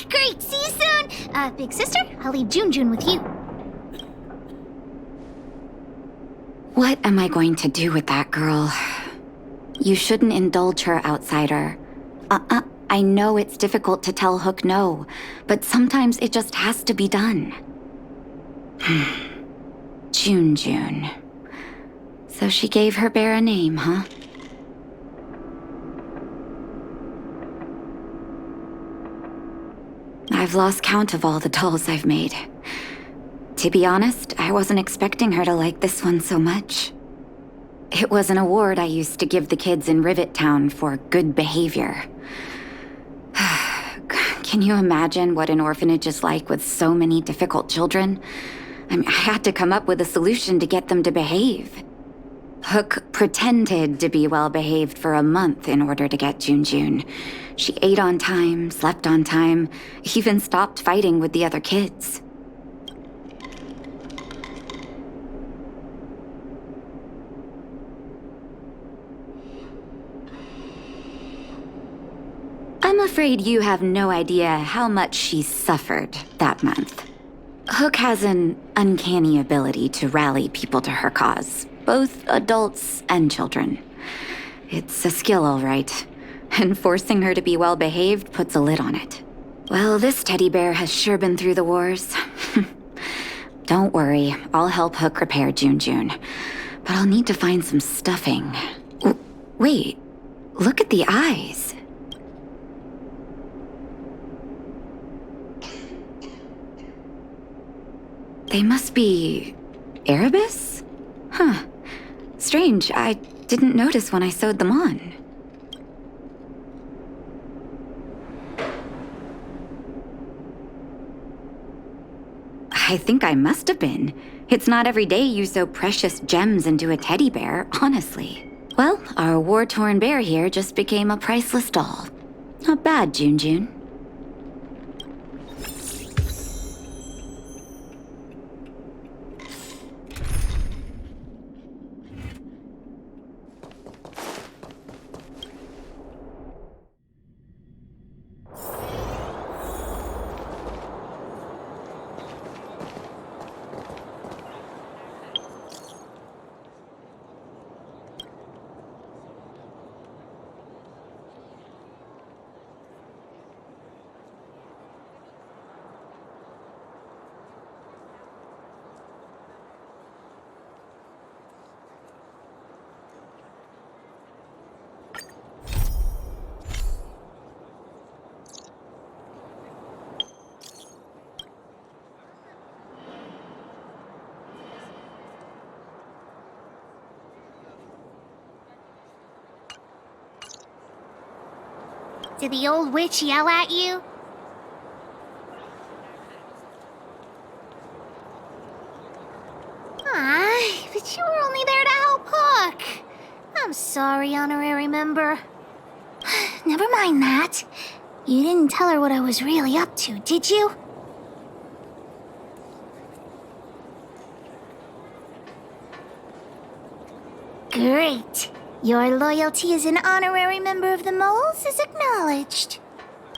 Great, see you soon. Big sister, I'll leave Junjun with you. What am I going to do with that girl? You shouldn't indulge her, outsider. I know it's difficult to tell Hook no, but sometimes it just has to be done. Junjun. So she gave her bear a name, huh? I've lost count of all the dolls I've made. To be honest, I wasn't expecting her to like this one so much. It was an award I used to give the kids in Rivet Town for good behavior. Can you imagine what an orphanage is like with so many difficult children? I had to come up with a solution to get them to behave. Hook pretended to be well behaved for a month in order to get Junjun. She ate on time, slept on time, even stopped fighting with the other kids. I'm afraid you have no idea how much she suffered that month. Hook has an uncanny ability to rally people to her cause, both adults and children. It's a skill, all right, and forcing her to be well-behaved puts a lid on it. Well, this teddy bear has sure been through the wars. Don't worry, I'll help Hook repair June, but I'll need to find some stuffing. Wait, look at the eyes. They must be Erebus? Huh. Strange, I didn't notice when I sewed them on. I think I must have been. It's not every day you sew precious gems into a teddy bear, honestly. Well, our war-torn bear here just became a priceless doll. Not bad, June. Did the old witch yell at you? But you were only there to help Hook. I'm sorry, honorary member. Never mind that. You didn't tell her what I was really up to, did you? Great. Your loyalty as an honorary member of the Moles is acknowledged.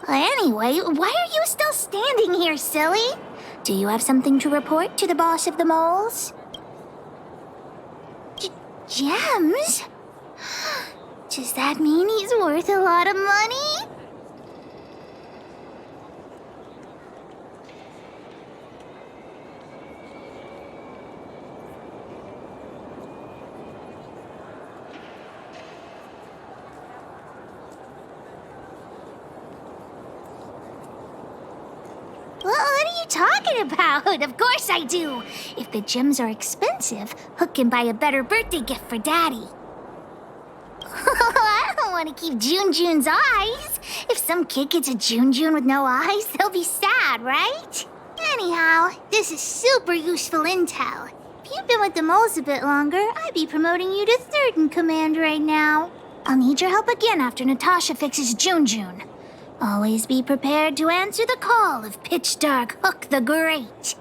Anyway, why are you still standing here, silly? Do you have something to report to the boss of the Moles? Gems? Does that mean he's worth a lot of money? What are you talking about? Of course I do. If the gems are expensive, Hook can buy a better birthday gift for Daddy. I don't want to keep June's eyes. If some kid gets a June with no eyes, they'll be sad, right? Anyhow, this is super useful intel. If you've been with the Moles a bit longer, I'd be promoting you to third in command right now. I'll need your help again after Natasha fixes June. Always be prepared to answer the call of Pitch Dark Hook the Great.